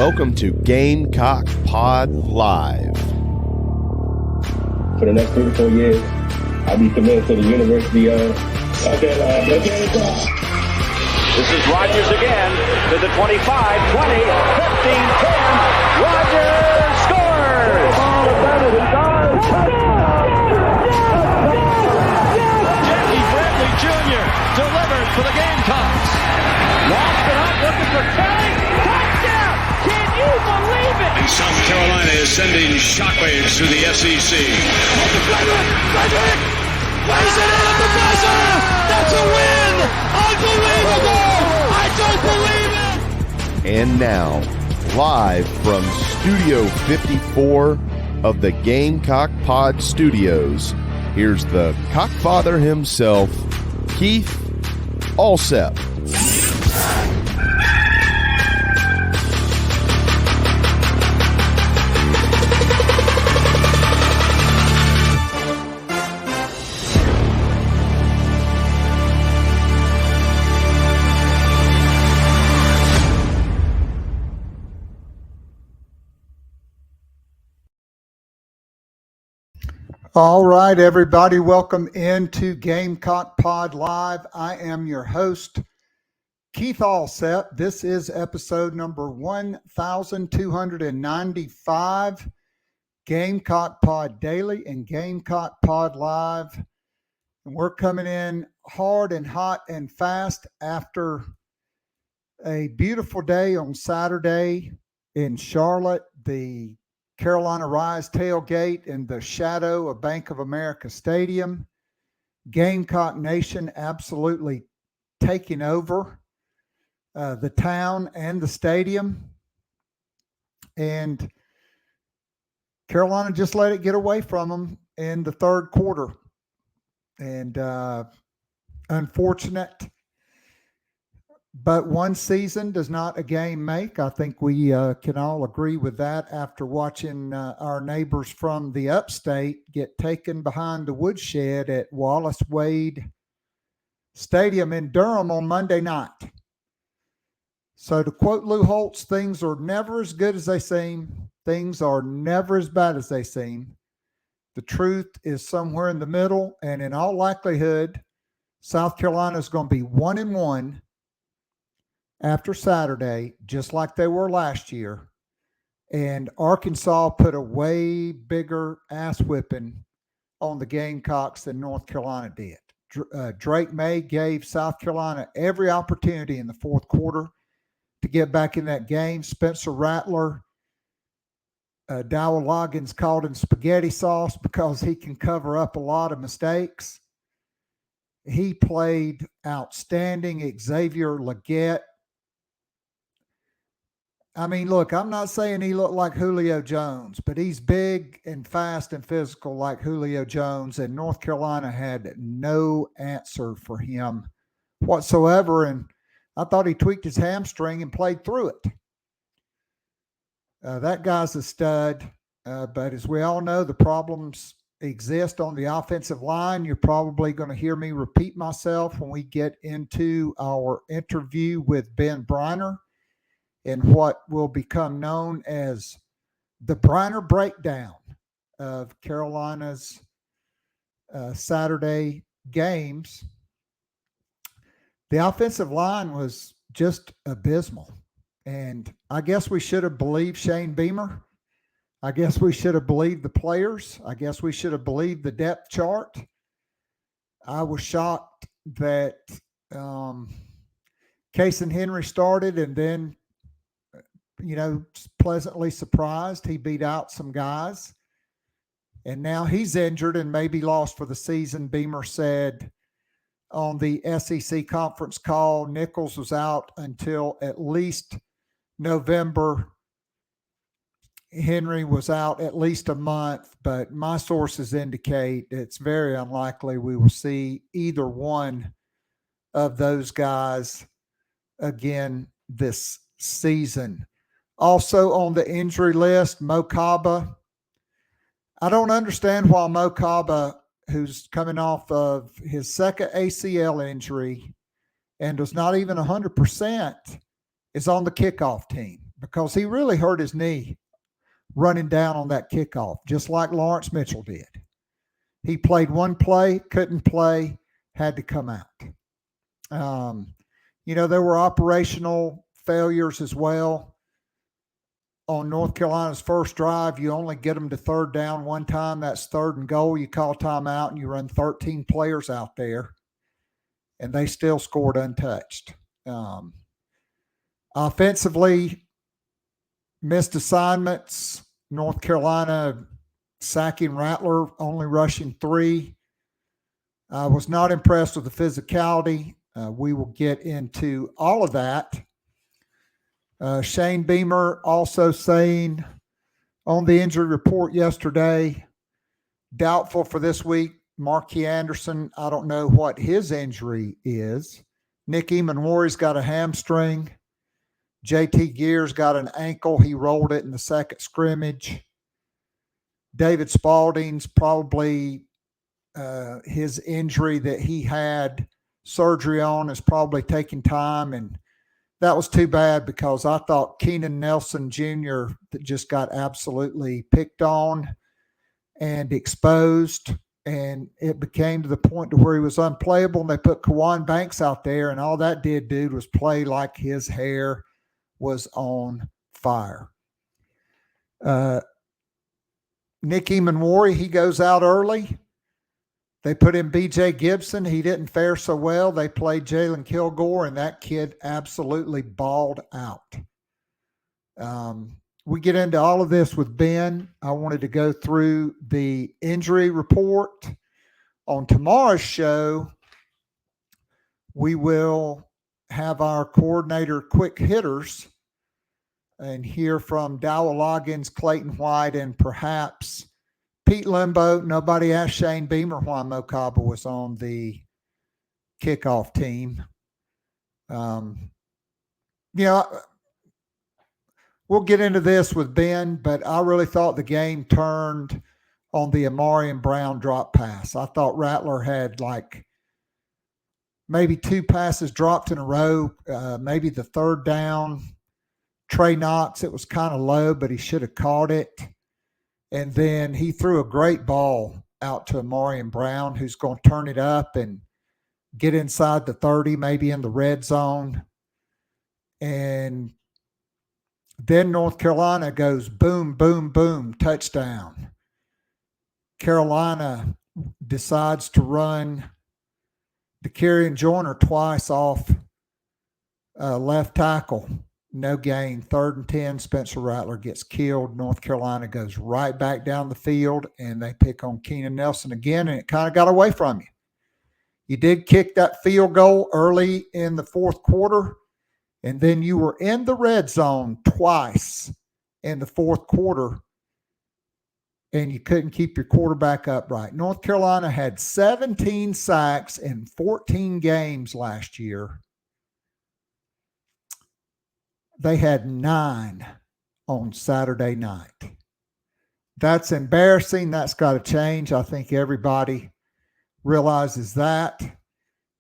welcome to GamecockPod Live. For the next 3 to 4 years, I'll be committed to the University of South Carolina. This is Rodgers again to the 25, 20, 15, 10. Rodgers scores! Jackie Bradley Jr. delivered for the Gamecocks. Lost it up, looking for Kelly. Touchdown! Can you believe it? And South Carolina is sending shockwaves through the SEC. Frederick plays it in at the buzzer. That's a win! Unbelievable! I don't believe it! And now, live from Studio 54 of the Gamecock Pod Studios, here's the Cockfather himself, Keith Allsep. All right, everybody, welcome into Gamecock Pod Live. I am your host, Keith Allsep. This is episode number 1295, Gamecock Pod Daily and Gamecock Pod Live. And we're coming in hard and hot and fast after a beautiful day on Saturday in Charlotte, the Carolina Rise tailgate in the shadow of Bank of America Stadium. Gamecock Nation absolutely taking over the town and the stadium. And Carolina just let it get away from them in the third quarter. And unfortunate. But one season does not a game make. I think we can all agree with that after watching our neighbors from the upstate get taken behind the woodshed at Wallace Wade Stadium in Durham on Monday night. So to quote Lou Holtz, things are never as good as they seem. Things are never as bad as they seem. The truth is somewhere in the middle, and in all likelihood, South Carolina is going to be 1-1 after Saturday, just like they were last year. And Arkansas put a way bigger ass whipping on the Gamecocks than North Carolina did. Drake May gave South Carolina every opportunity in the fourth quarter to get back in that game. Spencer Rattler, Dowell Loggins called him spaghetti sauce because he can cover up a lot of mistakes. He played outstanding. Xavier Legette, I mean, look, I'm not saying he looked like Julio Jones, but he's big and fast and physical like Julio Jones, and North Carolina had no answer for him whatsoever, and I thought he tweaked his hamstring and played through it. That guy's a stud, but as we all know, the problems exist on the offensive line. You're probably going to hear me repeat myself when we get into our interview with Ben Breiner in what will become known as the Breiner breakdown of Carolina's Saturday games. The offensive line was just abysmal. And I guess we should have believed Shane Beamer. I guess we should have believed the players. I guess we should have believed the depth chart. I was shocked that Casey Henry started, and then pleasantly surprised he beat out some guys. And now he's injured and maybe lost for the season. Beamer said on the SEC conference call, Nichols was out until at least November. Henry was out at least a month, but my sources indicate it's very unlikely we will see either one of those guys again this season. Also on the injury list, Mo Kaba. I don't understand why Mo Kaba, who's coming off of his second ACL injury and was not even 100%, is on the kickoff team. because he really hurt his knee running down on that kickoff, just like Lawrence Mitchell did. He played one play, couldn't play, had to come out. There were operational failures as well. On North Carolina's first drive, you only get them to third down one time. That's 3rd and goal. You call timeout and you run 13 players out there, and they still scored untouched. Offensively, missed assignments. North Carolina sacking Rattler, only rushing 3. I was not impressed with the physicality. We will get into all of that. Shane Beamer also saying on the injury report yesterday, doubtful for this week. Marquis Anderson, I don't know what his injury is. Nick Emanwari's got a hamstring. JT Gears got an ankle. He rolled it in the second scrimmage. David Spalding's probably his injury that he had surgery on is probably taking time, and that was too bad because I thought Keenan Nelson Jr. that just got absolutely picked on and exposed, and it became to the point to where he was unplayable, and they put Kawan Banks out there, and all that did, dude, was play like his hair was on fire. Nick Emanwari, he goes out early. They put in B.J. Gibson. He didn't fare so well. They played Jalen Kilgore, and that kid absolutely balled out. We get into all of this with Ben. I wanted to go through the injury report. On tomorrow's show, we will have our coordinator quick hitters and hear from Dowell Loggins, Clayton White, and perhaps Pete Limbo. Nobody asked Shane Beamer why Mo Kaba was on the kickoff team. We'll get into this with Ben, but I really thought the game turned on the Amarian Brown drop pass. I thought Rattler had like maybe 2 passes dropped in a row, maybe the third down. Trey Knox, it was kind of low, but he should have caught it. And then he threw a great ball out to Amarian Brown, who's going to turn it up and get inside the 30, maybe in the red zone. And then North Carolina goes boom, boom, boom, touchdown. Carolina decides to run DeCarrion Joyner twice off left tackle. No gain. 3rd and 10. Spencer Rattler gets killed. North Carolina goes right back down the field, and they pick on Keenan Nelson again, and it kind of got away from you. You did kick that field goal early in the 4th quarter, and then you were in the red zone twice in the 4th quarter, and you couldn't keep your quarterback upright. North Carolina had 17 sacks in 14 games last year. They had 9 on Saturday night. That's embarrassing. That's got to change. I think everybody realizes that.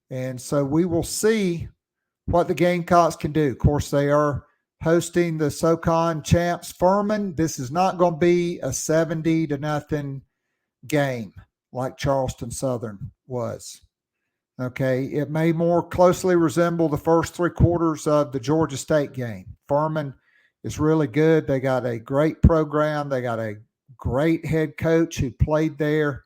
And so we will see what the Gamecocks can do. Of course, they are hosting the SoCon champs Furman. This is not going to be a 70-0 game like Charleston Southern was. Okay, it may more closely resemble the first 3 quarters of the Georgia State game. Furman is really good. They got a great program. They got a great head coach who played there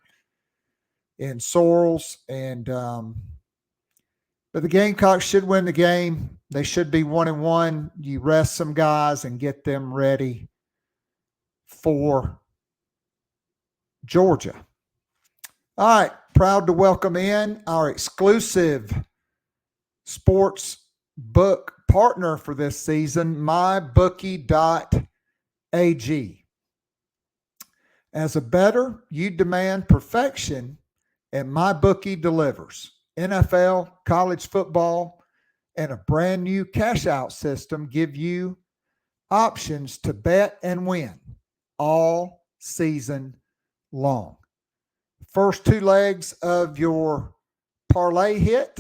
in Sorrells. And but the Gamecocks should win the game. They should be 1-1. You rest some guys and get them ready for Georgia. All right. Proud to welcome in our exclusive sports book partner for this season, mybookie.ag. As a bettor, you demand perfection, and MyBookie delivers. NFL, college football, and a brand new cash-out system give you options to bet and win all season long. First 2 legs of your parlay hit,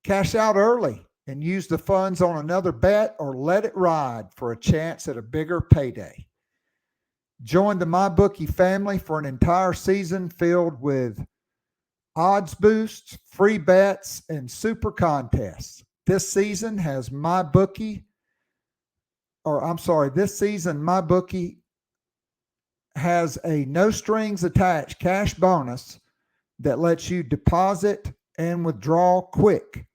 cash out early and use the funds on another bet or let it ride for a chance at a bigger payday. Join the MyBookie family for an entire season filled with odds boosts, free bets, and super contests. This season MyBookie has a no strings attached cash bonus that lets you deposit and withdraw quick.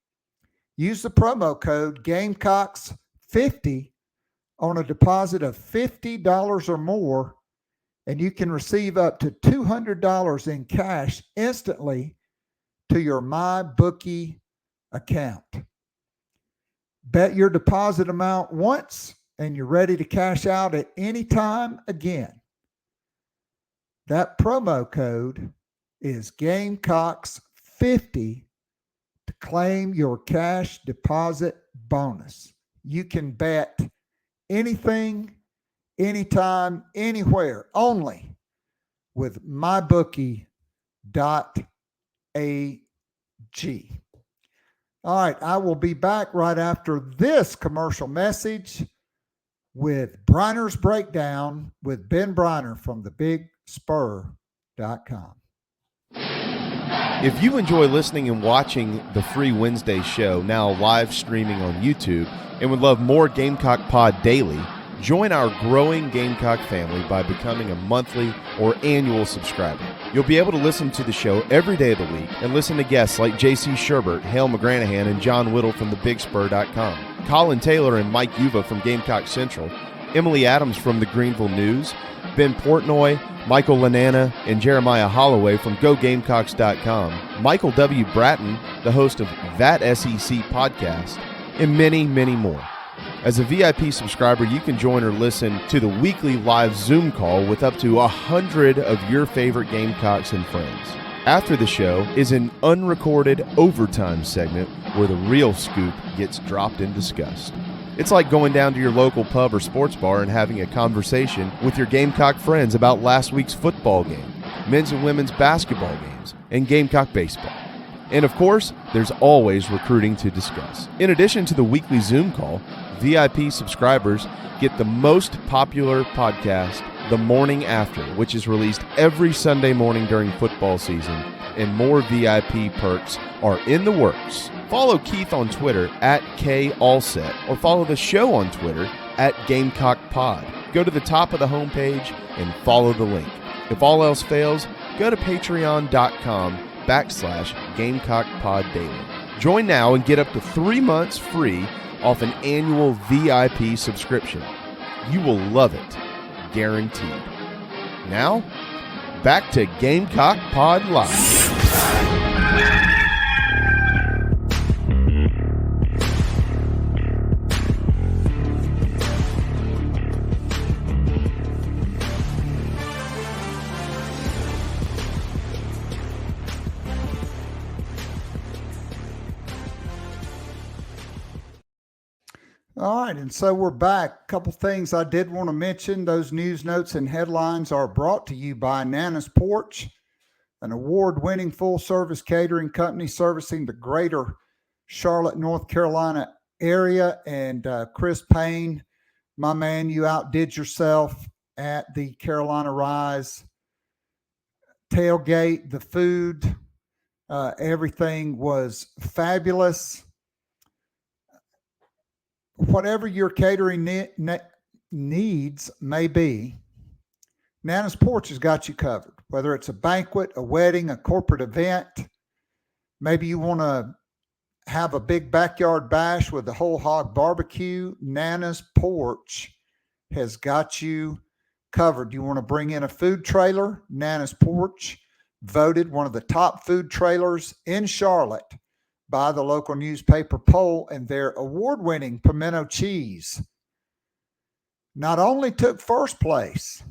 Use the promo code Gamecocks50 on a deposit of $50 or more, and you can receive up to $200 in cash instantly to your MyBookie account. Bet your deposit amount once, and you're ready to cash out at any time again. That promo code is Gamecocks50 to claim your cash deposit bonus. You can bet anything, anytime, anywhere, only with mybookie.ag. All right, I will be back right after this commercial message with Breiner's Breakdown with Ben Breiner from thebigspur.com. If you enjoy listening and watching the free Wednesday show, now live streaming on YouTube, and would love more Gamecock Pod daily, join our growing Gamecock family by becoming a monthly or annual subscriber. You'll be able to listen to the show every day of the week and listen to guests like J.C. Sherbert, Hale McGranahan, and John Whittle from thebigspur.com, Colin Taylor and Mike Yuva from Gamecock Central, Emily Adams from the Greenville News, Ben Portnoy, Michael Lanana, and Jeremiah Holloway from GoGamecocks.com, Michael W. Bratton, the host of That SEC podcast, and many, many more. As a VIP subscriber, you can join or listen to the weekly live Zoom call with up to 100 of your favorite Gamecocks and friends. After the show is an unrecorded overtime segment where the real scoop gets dropped and discussed. It's like going down to your local pub or sports bar and having a conversation with your Gamecock friends about last week's football game, men's and women's basketball games, and Gamecock baseball. And of course, there's always recruiting to discuss. In addition to the weekly Zoom call, VIP subscribers get the most popular podcast, The Morning After, which is released every Sunday morning during football season, and more VIP perks are in the works. Follow Keith on Twitter at KAllset, or follow the show on Twitter at GamecockPod. Go to the top of the homepage and follow the link. If all else fails, go to patreon.com/GamecockPodDaily. Join now and get up to 3 months free off an annual VIP subscription. You will love it, guaranteed. Now, back to Gamecock Pod Live. All right, and so we're back. A couple things I did want to mention. Those news notes and headlines are brought to you by Nana's Porch, an award-winning full-service catering company servicing the greater Charlotte, North Carolina area. And Chris Payne, my man, you outdid yourself at the Carolina Rise tailgate. The food, everything was fabulous. Whatever your catering needs may be, Nana's Porch has got you covered. Whether it's a banquet, a wedding, a corporate event, maybe you want to have a big backyard bash with a whole hog barbecue, Nana's Porch has got you covered. You want to bring in a food trailer, Nana's Porch, voted one of the top food trailers in Charlotte by the local newspaper poll, and their award-winning pimento cheese not only took first place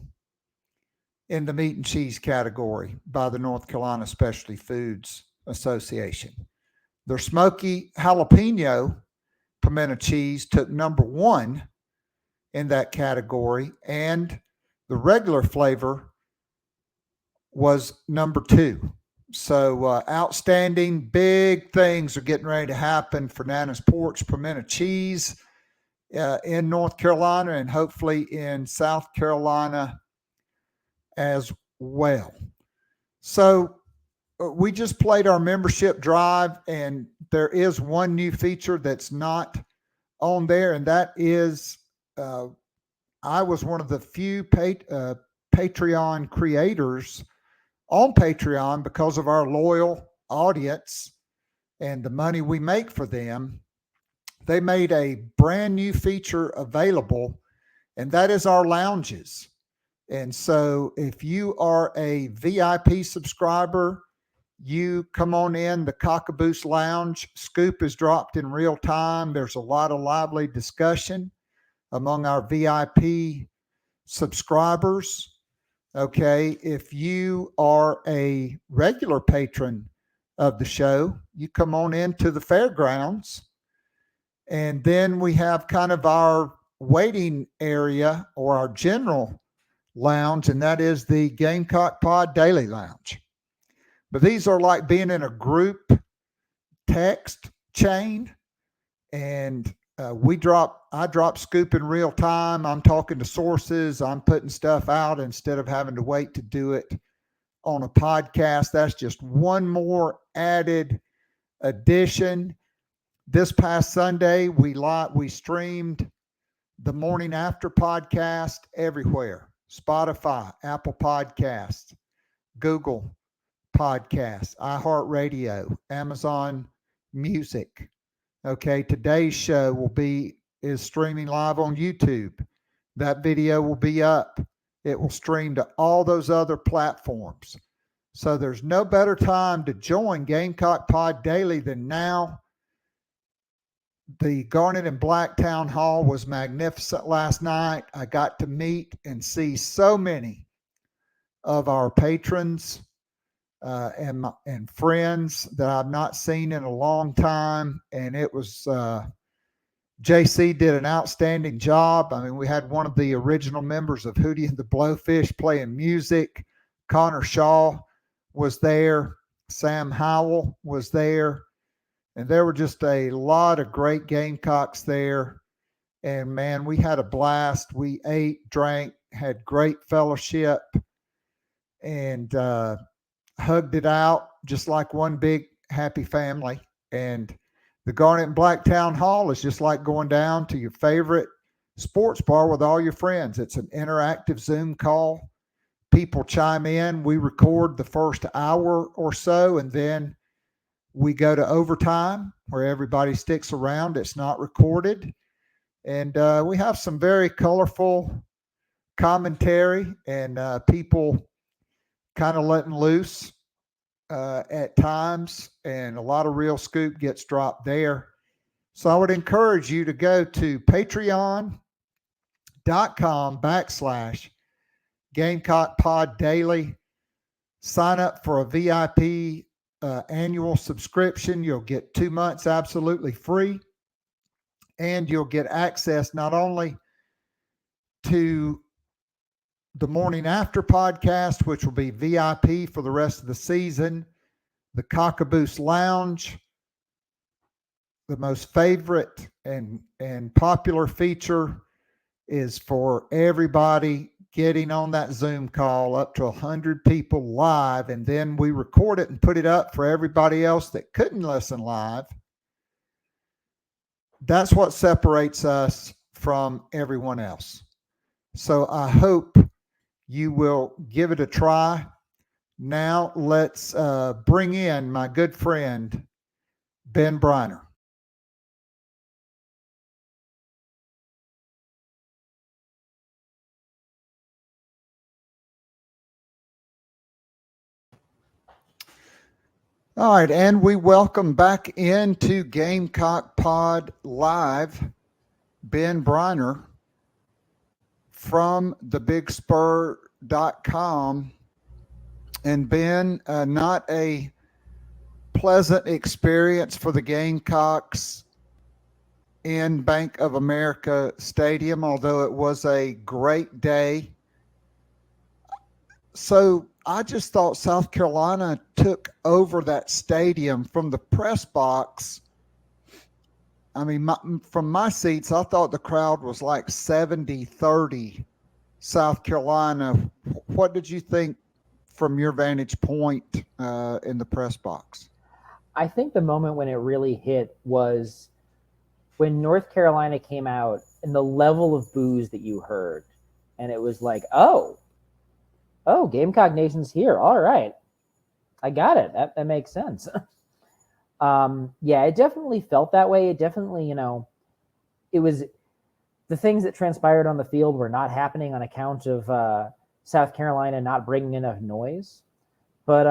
in the meat and cheese category by the North Carolina Specialty Foods Association. Their smoky jalapeno pimento cheese took number one in that category, and the regular flavor was number two. So outstanding, big things are getting ready to happen for Nana's Porch Pimento Cheese in North Carolina and hopefully in South Carolina as well. So we just played our membership drive, and there is one new feature that's not on there, and that is I was one of the few Patreon creators on Patreon because of our loyal audience and the money we make for them. They made a brand new feature available, and that is our lounges. And so if you are a VIP subscriber, you come on in the Cockaboose Lounge. Scoop is dropped in real time. There's a lot of lively discussion among our VIP subscribers. Okay, if you are a regular patron of the show, you come on into the fairgrounds, and then we have kind of our waiting area or our general lounge, and that is the GamecockPod Daily Lounge. But these are like being in a group text chain, and I drop Scoop in real time. I'm talking to sources. I'm putting stuff out instead of having to wait to do it on a podcast. That's just one more added addition. This past Sunday, we streamed the Morning After podcast everywhere. Spotify, Apple Podcasts, Google Podcasts, iHeartRadio, Amazon Music. Okay, today's show is streaming live on YouTube. That video will be up. It will stream to all those other platforms. So there's no better time to join Gamecock Pod Daily than now. The Garnet and Black Town Hall was magnificent last night. I got to meet and see so many of our patrons and friends that I've not seen in a long time. And it was, JC did an outstanding job. I mean, we had one of the original members of Hootie and the Blowfish playing music. Connor Shaw was there. Sam Howell was there. And there were just a lot of great Gamecocks there. And man, we had a blast. We ate, drank, had great fellowship, and hugged it out just like one big happy family. And the Garnet and Black Town Hall is just like going down to your favorite sports bar with all your friends. It's an interactive Zoom call. People chime in. We record the first hour or so, and then we go to overtime where everybody sticks around. It's not recorded. And we have some very colorful commentary and people kind of letting loose at times, and a lot of real scoop gets dropped there. So I would encourage you to go to patreon.com/GamecockPod Daily. Sign up for a VIP annual subscription. You'll get 2 months absolutely free, and you'll get access not only to the Morning After podcast, which will be VIP for the rest of the season, the Cockaboose Lounge, the most favorite and popular feature is for everybody getting on that Zoom call, up to 100 people live, and then we record it and put it up for everybody else that couldn't listen live. That's what separates us from everyone else. So I hope you will give it a try. Now let's bring in my good friend, Ben Breiner. All right, and we welcome back into Gamecock Pod Live, Ben Breiner from thebigspur.com. And Ben, not a pleasant experience for the Gamecocks in Bank of America Stadium, although it was a great day. So I just thought South Carolina took over that stadium from the press box. I mean, from my seats, I thought the crowd was like 70-30 South Carolina. What did you think from your vantage point in the press box? I think the moment when it really hit was when North Carolina came out and the level of boos that you heard. And it was like, oh, Gamecock Nation's here. All right. I got it. That makes sense. Yeah, it definitely felt that way. It definitely, it was the things that transpired on the field were not happening on account of South Carolina not bringing enough noise. But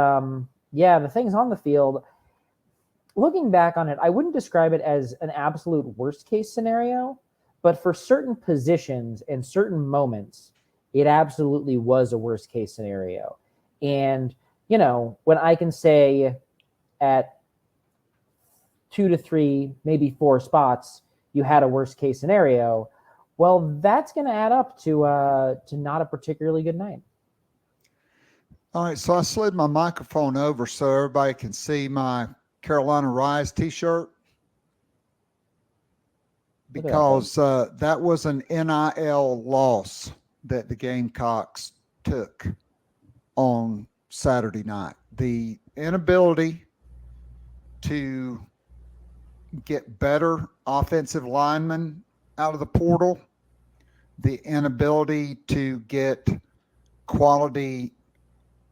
yeah, the things on the field, looking back on it, I wouldn't describe it as an absolute worst case scenario, but for certain positions and certain moments, it absolutely was a worst case scenario. And, when I can say at 2 to 3, maybe 4 spots, you had a worst case scenario, well, that's going to add up to not a particularly good night. All right, so I slid my microphone over so everybody can see my Carolina Rise t-shirt, because that was an NIL loss that the Gamecocks took on Saturday night. The inability to get better offensive linemen out of the portal, the inability to get quality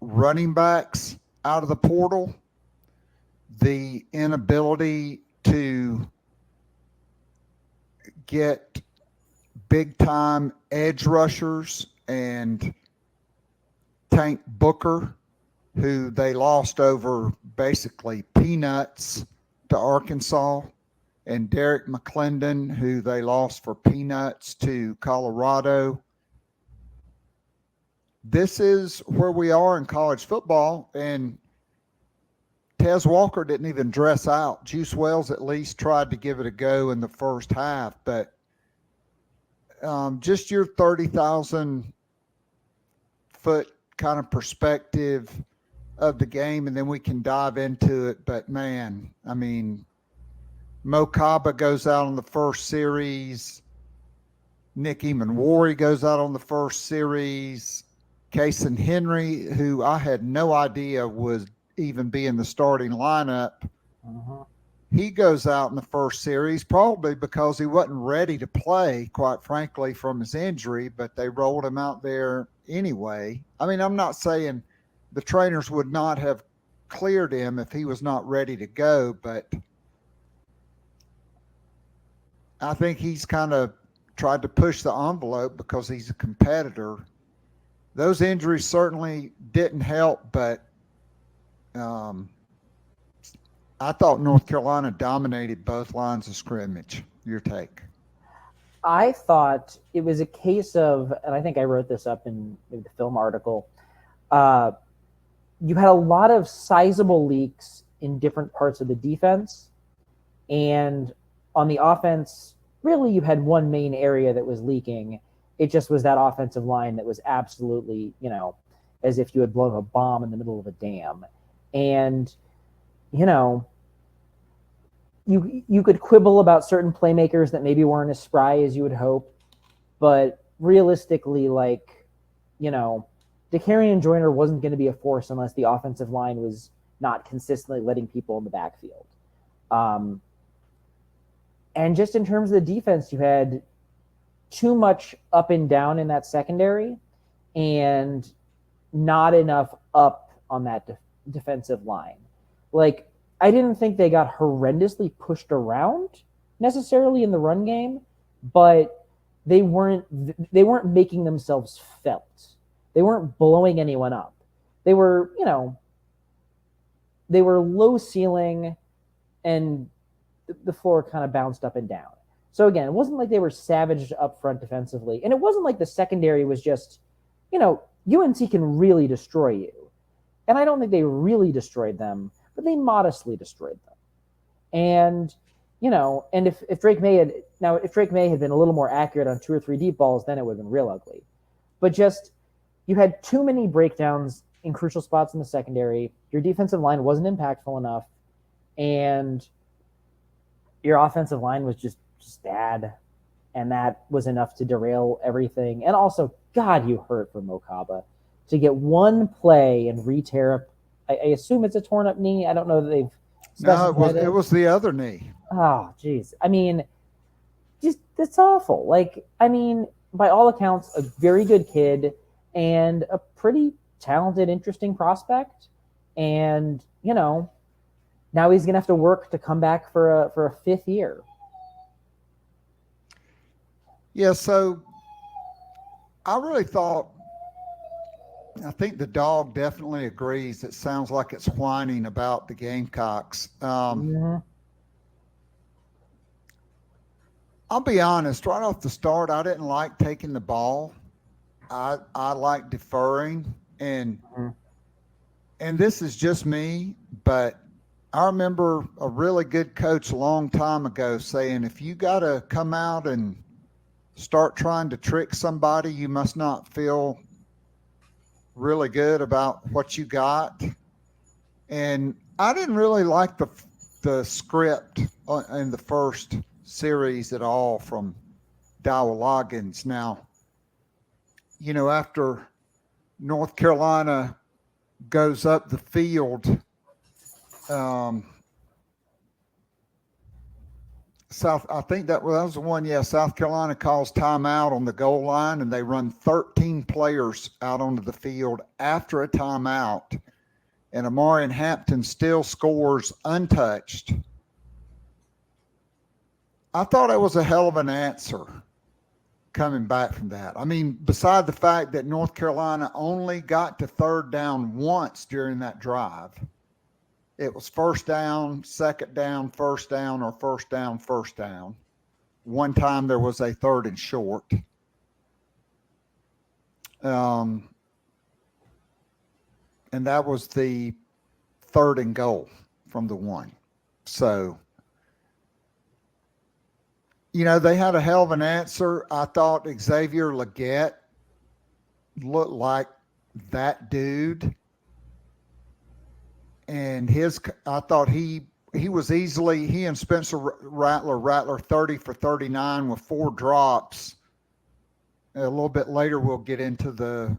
running backs out of the portal, the inability to get big time edge rushers and Tank Booker, who they lost over basically peanuts to Arkansas, and Derek McClendon, who they lost for peanuts to Colorado. This is where we are in college football, and Tez Walker didn't even dress out. Juice Wells at least tried to give it a go in the first half, but just your 30,000 foot kind of perspective of the game, and then we can dive into it. But man, I mean, Mo Kaba goes out on the first series. Nick Eamon-Warry goes out on the first series. Kason Henry, who I had no idea would even be in the starting lineup, he goes out in the first series, probably because he wasn't ready to play, quite frankly, from his injury, but they rolled him out there anyway. I mean, I'm not saying the trainers would not have cleared him if he was not ready to go, but I think he's kind of tried to push the envelope because he's a competitor. Those injuries certainly didn't help, but I thought North Carolina dominated both lines of scrimmage. Your take? I thought it was a case of, and I think I wrote this up in maybe the film article, you had a lot of sizable leaks in different parts of the defense. And on the offense, really you had one main area that was leaking. It just was that offensive line that was absolutely, as if you had blown a bomb in the middle of a dam. And, you could quibble about certain playmakers that maybe weren't as spry as you would hope. But realistically, DeCarrion Joyner wasn't going to be a force unless the offensive line was not consistently letting people in the backfield. And just in terms of the defense, you had too much up and down in that secondary and not enough up on that defensive line. I didn't think they got horrendously pushed around necessarily in the run game, but they weren't making themselves felt. They weren't blowing anyone up. They were, they were low ceiling and the floor kind of bounced up and down. So again, it wasn't like they were savaged up front defensively. And it wasn't like the secondary was just, UNC can really destroy you. And I don't think they really destroyed them, but they modestly destroyed them. And, and if Drake May had been a little more accurate on 2 or 3 deep balls, then it would have been real ugly. But just, you had too many breakdowns in crucial spots in the secondary. Your defensive line wasn't impactful enough, and your offensive line was just bad, and that was enough to derail everything. And also, God, you hurt for Mokaba to get one play and re-tear up. I assume it's a torn up knee. I don't know that they've specified No, it was the other knee. Oh, geez. I mean, just that's awful. Like, I mean, by all accounts, a very good kid and a pretty talented, interesting prospect. And, you know, now he's going to have to work to come back for a fifth year. Yeah, so I really thought, I think the dog definitely agrees. It sounds like it's whining about the Gamecocks. I'll be honest, right off the start, I didn't like taking the ball. I like deferring, and this is just me, but I remember a really good coach a long time ago saying, if you got to come out and start trying to trick somebody, you must not feel really good about what you got. And I didn't really like the script in the first series at all from Dowell Loggins. Now, you know, after North Carolina goes up the field, I think that was the one. Yeah, South Carolina calls timeout on the goal line, and they run 13 players out onto the field after a timeout, and Amarian Hampton still scores untouched. I thought it was a hell of an answer coming back from that. I mean, beside the fact that North Carolina only got to third down once during that drive. It was first down, second down, first down, or first down, first down. One time there was a third and short. And that was the third and goal from the one. So, you know, they had a hell of an answer. I thought Xavier Legette looked like that dude. And I thought he was easily, he and Spencer Rattler 30 for 39 with 4 drops. A little bit later, we'll get into the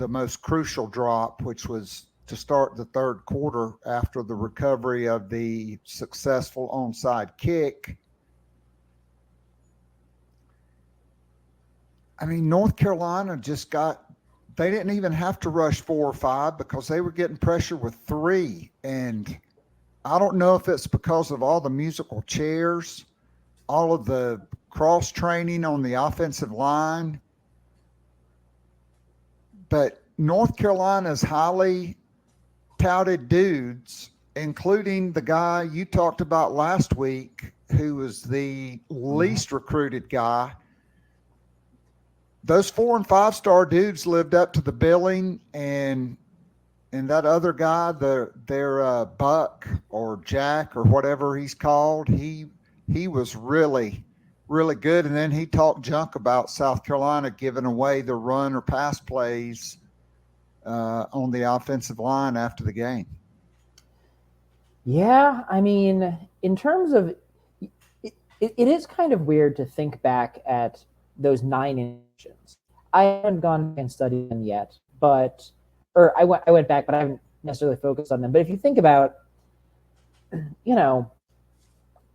most crucial drop, which was to start the third quarter after the recovery of the successful onside kick. I mean, North Carolina they didn't even have to rush 4 or 5 because they were getting pressure with 3. And I don't know if it's because of all the musical chairs, all of the cross training on the offensive line, but North Carolina's highly touted dudes, including the guy you talked about last week, who was the least recruited guy. Those 4- and 5-star dudes lived up to the billing, and that other guy, their Buck or Jack or whatever he's called, he was really, really good. And then he talked junk about South Carolina giving away the run or pass plays on the offensive line after the game. Yeah, I mean, in terms of it is kind of weird to think back at those 9 interceptions. I haven't gone and studied them yet, I went back, but I haven't necessarily focused on them. But if you think about, you know,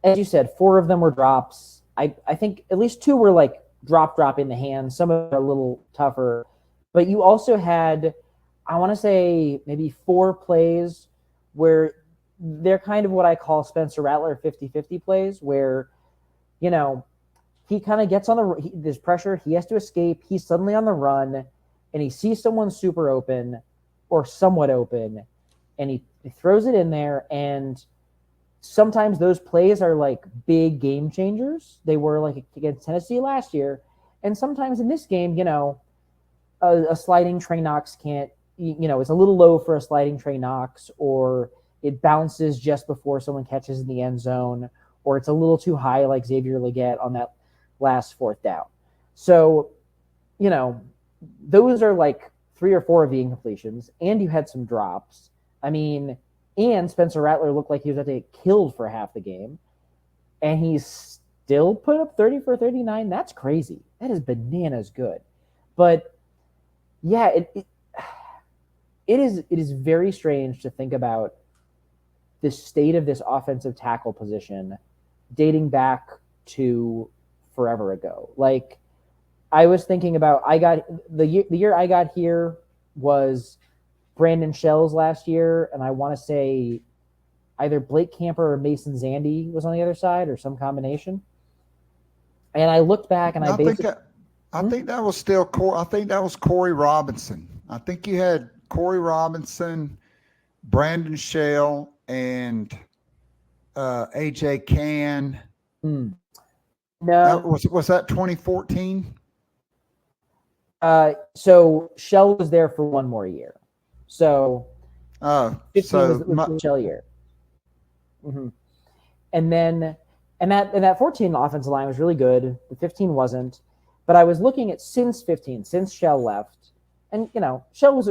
as you said, 4 of them were drops. I think at least 2 were like drop in the hands. Some of them are a little tougher. But you also had, I want to say, maybe 4 plays where they're kind of what I call Spencer Rattler 50-50 plays, where, you know, he kind of gets on there's pressure. He has to escape. He's suddenly on the run, and he sees someone super open or somewhat open, and he throws it in there. And sometimes those plays are like big game changers. They were like against Tennessee last year. And sometimes in this game, you know, a sliding Trey Knox can't, you know, it's a little low for a sliding Trey Knox, or it bounces just before someone catches in the end zone, or it's a little too high like Xavier Legette on that last 4th down. So, you know, those are like 3 or 4 of the incompletions, and you had some drops. I mean, and Spencer Rattler looked like he was about to get killed for half the game, and he's still put up 30 for 39. That's crazy. That is bananas good. But yeah, it is very strange to think about the state of this offensive tackle position dating back to forever ago. Like, I was thinking about, the year I got here was Brandon Shell's last year, and I want to say either Blake Camper or Mason Zandy was on the other side, or some combination. And I looked back, and I think that was still I think that was Corey Robinson. I think you had Corey Robinson, Brandon Shell, and AJ Can. No, was that 2014? So Shell was there for one more year. So 15 was Shell year. Mm-hmm. And then that 14 offensive line was really good. The 15 wasn't. But I was looking at since Shell left, and Shell was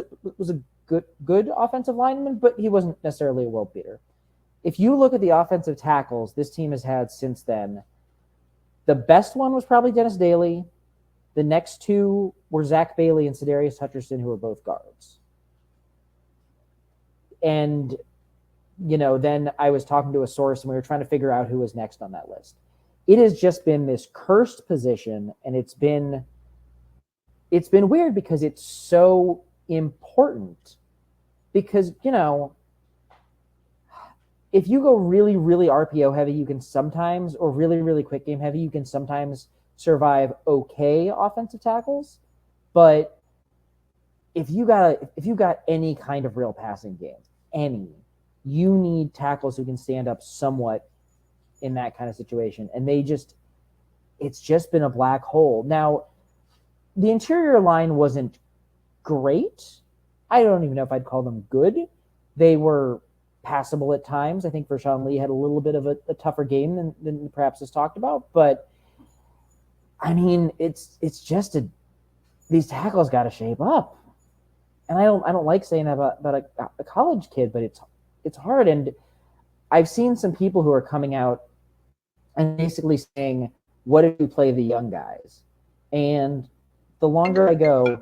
a good offensive lineman, but he wasn't necessarily a world beater. If you look at the offensive tackles this team has had since then, the best one was probably Dennis Daly. The next two were Zach Bailey and Sedarius Hutcherson, who were both guards. And, then I was talking to a source, and we were trying to figure out who was next on that list. It has just been this cursed position, and it's been weird because it's so important. Because, if you go really, really RPO heavy, you can sometimes, or really, really quick game heavy, you can sometimes survive okay offensive tackles. But if you got any kind of real passing game, you need tackles who can stand up somewhat in that kind of situation. And it's just been a black hole. Now, the interior line wasn't great. I don't even know if I'd call them good. They were passable at times. I think Vershawn Lee had a little bit of a tougher game than perhaps is talked about. But, I mean, it's just these tackles got to shape up. And I don't like saying that about a college kid, but it's hard. And I've seen some people who are coming out and basically saying, what if we play the young guys? And the longer I go,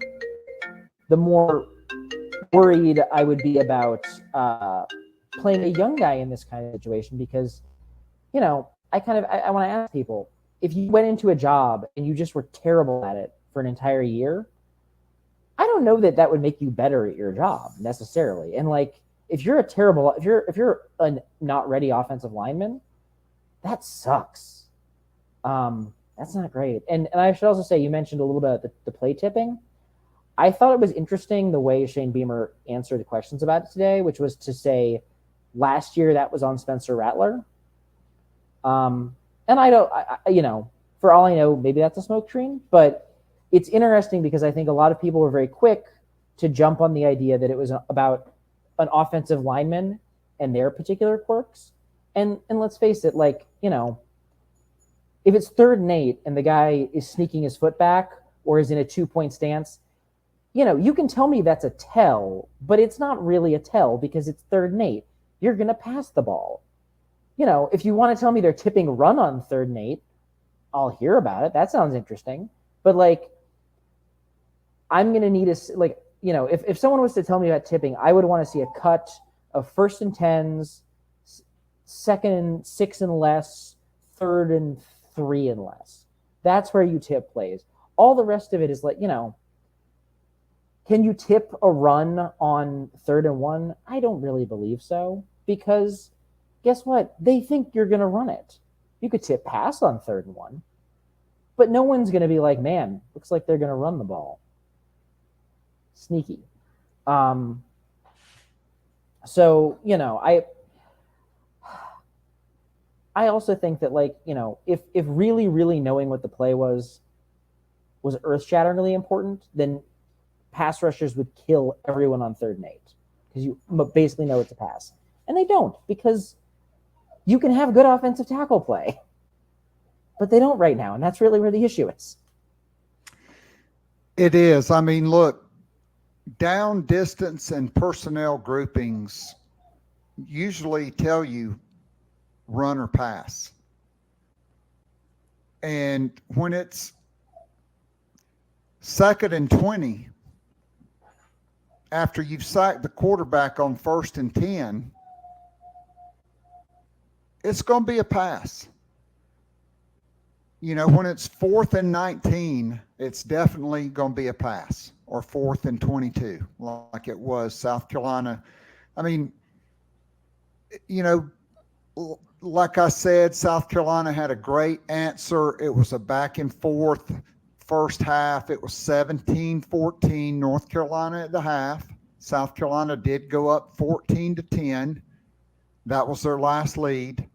the more worried I would be about playing a young guy in this kind of situation, because, I want to ask people, if you went into a job and you just were terrible at it for an entire year, I don't know that would make you better at your job necessarily. And if you're a not ready offensive lineman, that sucks. That's not great. And I should also say, you mentioned a little bit about the play tipping. I thought it was interesting the way Shane Beamer answered the questions about it today, which was to say last year that was on Spencer Rattler. And for all I know, maybe that's a smoke screen, but it's interesting because I think a lot of people were very quick to jump on the idea that it was about an offensive lineman and their particular quirks. And let's face it, if it's 3rd and 8 and the guy is sneaking his foot back or is in a 2-point stance, you can tell me that's a tell, but it's not really a tell because it's 3rd and 8. You're going to pass the ball. If you want to tell me they're tipping run on 3rd and 8, I'll hear about it. That sounds interesting. But I'm going to need if someone was to tell me about tipping, I would want to see a cut of 1st and 10s, 2nd and 6 and less, 3rd and 3 and less. That's where you tip plays. All the rest of it is can you tip a run on 3rd and 1? I don't really believe so, because guess what? They think you're going to run it. You could tip pass on 3rd and 1, but no one's going to be like, man, looks like they're going to run the ball. Sneaky. So, I also think that if really, really knowing what the play was earth-shatteringly important, then pass rushers would kill everyone on 3rd and 8 because you basically know it's a pass. And they don't, because you can have good offensive tackle play, but they don't right now. And that's really where the issue is. It is. I mean, look, down distance and personnel groupings usually tell you run or pass. And when it's 2nd and 20, after you've sacked the quarterback on 1st and 10, it's going to be a pass. You know, when it's 4th and 19, it's definitely going to be a pass, or 4th and 22, like it was South Carolina. I mean, you know, like I said, South Carolina had a great answer. It was a back and forth first half. It was 17-14 North Carolina at the half. South Carolina did go up 14-10. That was their last lead.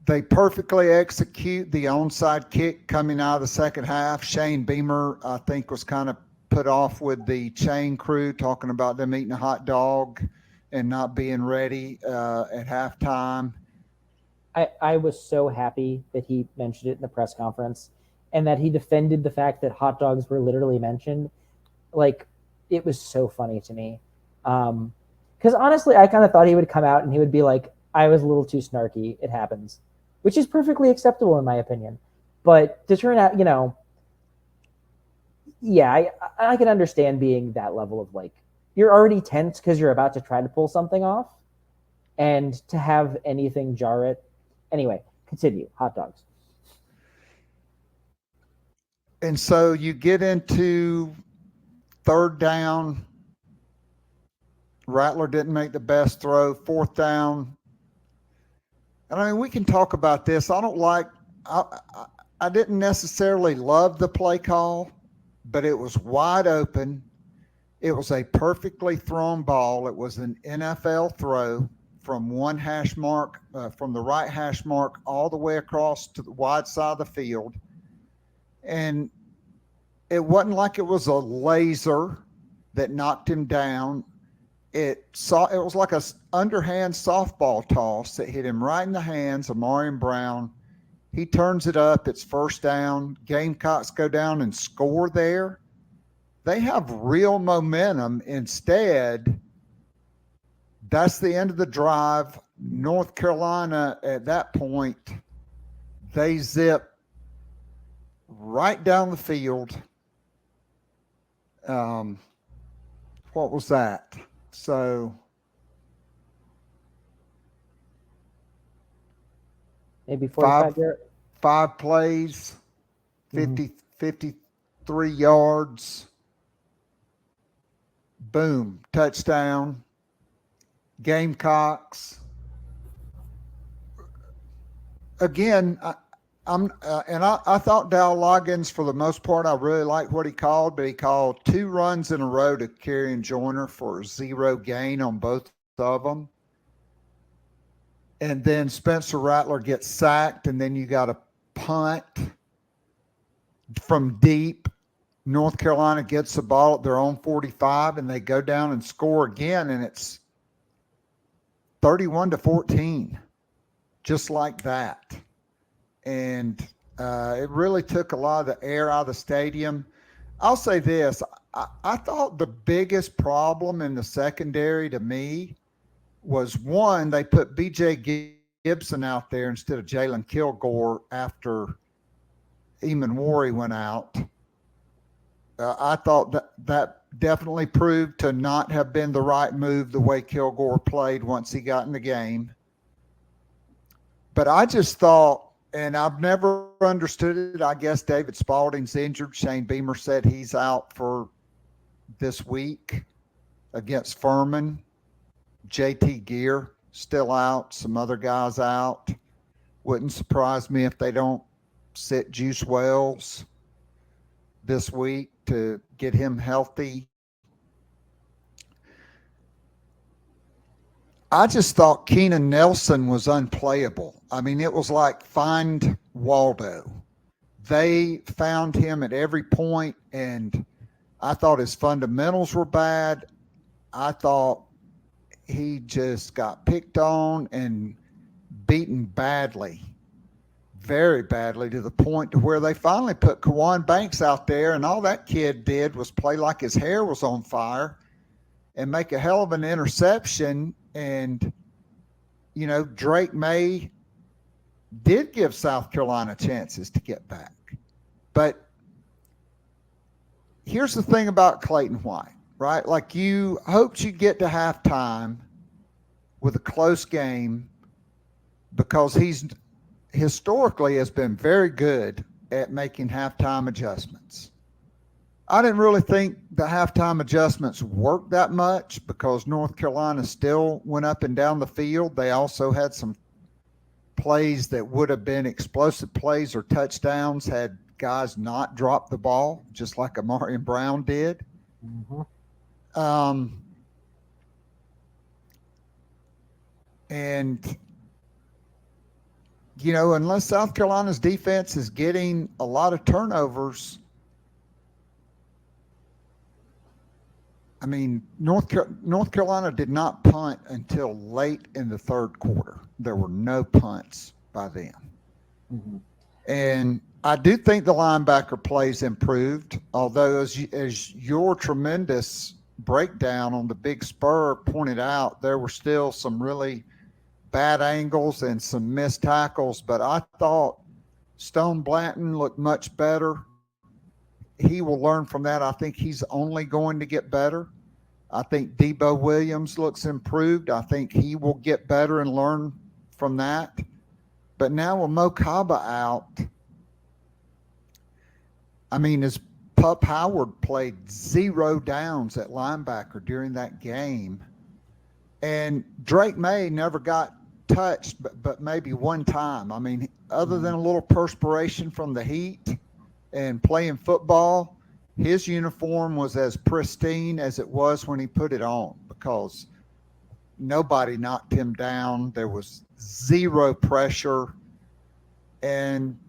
They perfectly execute the onside kick coming out of the second half. Shane Beamer, I think, was kind of put off with the chain crew talking about them eating a hot dog and not being ready at halftime. I was so happy that he mentioned it in the press conference and that he defended the fact that hot dogs were literally mentioned. Like, it was so funny to me. Because honestly, I kind of thought he would come out and he would be like, I was a little too snarky. It happens. Which is perfectly acceptable in my opinion. But to turn out, you know, yeah, I can understand being that level of like, you're already tense because you're about to try to pull something off. And to have anything jar it. Anyway, continue. Hot dogs. And so you get into 3rd down. Rattler didn't make the best throw. 4th down. And I mean, we can talk about this. I didn't necessarily love the play call, but it was wide open. It was a perfectly thrown ball. It was an NFL throw from one hash mark, from the right hash mark all the way across to the wide side of the field. And it wasn't like it was a laser that knocked him down. It was like a underhand softball toss that hit him right in the hands of Marion Brown. He turns it up. It's 1st down. Gamecocks go down and score there. They have real momentum. Instead, that's the end of the drive. North Carolina, at that point, they zip right down the field. What was that? So Maybe 45 yards. 5 plays, 53 yards. Boom, touchdown. Gamecocks. Again, I thought Dow Loggins, for the most part, I really liked what he called, but he called 2 runs in a row to Kerryon Joyner for 0 gain on both of them. And then Spencer Rattler gets sacked, and then you got a punt from deep. North Carolina gets the ball at their own 45, and they go down and score again, and it's 31-14, just like that. And it really took a lot of the air out of the stadium. I'll say this. I thought the biggest problem in the secondary to me was, one, they put B.J. Gibson out there instead of Jalen Kilgore after Eamon Worry went out. I thought that definitely proved to not have been the right move the way Kilgore played once he got in the game. But I just thought, and I've never understood it, I guess David Spalding's injured. Shane Beamer said he's out for this week against Furman. JT Gear still out. Some other guys out. Wouldn't surprise me if they don't sit Juice Wells this week to get him healthy. I just thought Keenan Nelson was unplayable. I mean, it was like find Waldo. They found him at every point, and I thought his fundamentals were bad. I thought he just got picked on and beaten badly very badly, to the point to where they finally put Kawan Banks out there, and all that kid did was play like his hair was on fire and make a hell of an interception. And, you know, Drake May did give South Carolina chances to get back. But here's the thing about Clayton White, right? Like, you hoped you'd get to halftime with a close game because he's historically has been very good at making halftime adjustments. I didn't really think the halftime adjustments worked that much because North Carolina still went up and down the field. They also had some plays that would have been explosive plays or touchdowns had guys not dropped the ball, just like Amarian Brown did. Mm-hmm. And, you know, unless South Carolina's defense is getting a lot of turnovers, I mean, North Carolina did not punt until late in the third quarter. There were no punts by then. Mm-hmm. And I do think the linebacker plays improved, although as your tremendous breakdown on the Big Spur pointed out, there were still some really bad angles and some missed tackles. But I thought Stone Blanton looked much better. He will learn from that. I think he's only going to get better. I think Debo Williams looks improved. I think he will get better and learn from that. But now with Mo Kaba out, I mean, as Pup Howard played 0 downs at linebacker during that game, and Drake May never got touched, but maybe one time. I mean, other than a little perspiration from the heat and playing football, his uniform was as pristine as it was when he put it on because nobody knocked him down. There was 0 pressure. And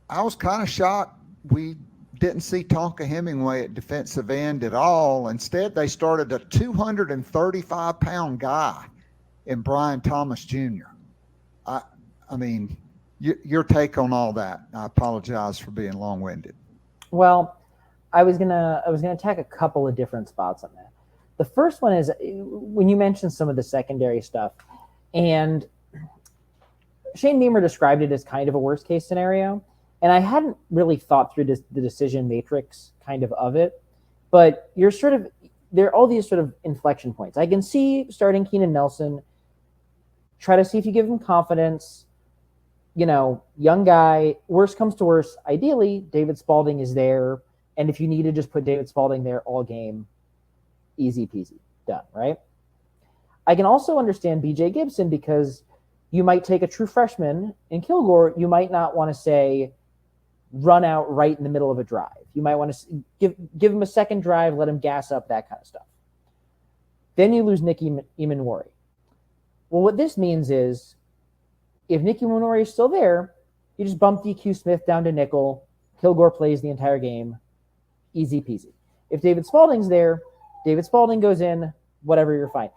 I was kind of shocked we didn't see Tonka Hemingway at defensive end at all. Instead, they started a 235-pound guy in Brian Thomas Jr. I mean, your take on all that. I apologize for being long-winded. Well, I was gonna attack a couple of different spots on that. The first one is when you mentioned some of the secondary stuff, and Shane Beamer described it as kind of a worst case scenario, and I hadn't really thought through the decision matrix kind of it, but there are all these sort of inflection points. I can see starting Keenan Nelson, try to see if you give him confidence. You know, young guy, worst comes to worst, ideally, David Spalding is there. And if you need to just put David Spalding there all game, easy peasy, done, right? I can also understand BJ Gibson because you might take a true freshman in Kilgore. You might not want to say run out right in the middle of a drive. You might want to give him a second drive, let him gas up, that kind of stuff. Then you lose Nicky Imanwari. Well, what this means is if Nicky Imanwari is still there, you just bump DQ Smith down to nickel. Kilgore plays the entire game. Easy peasy. If David Spalding's there, David Spalding goes in, whatever, you're fine.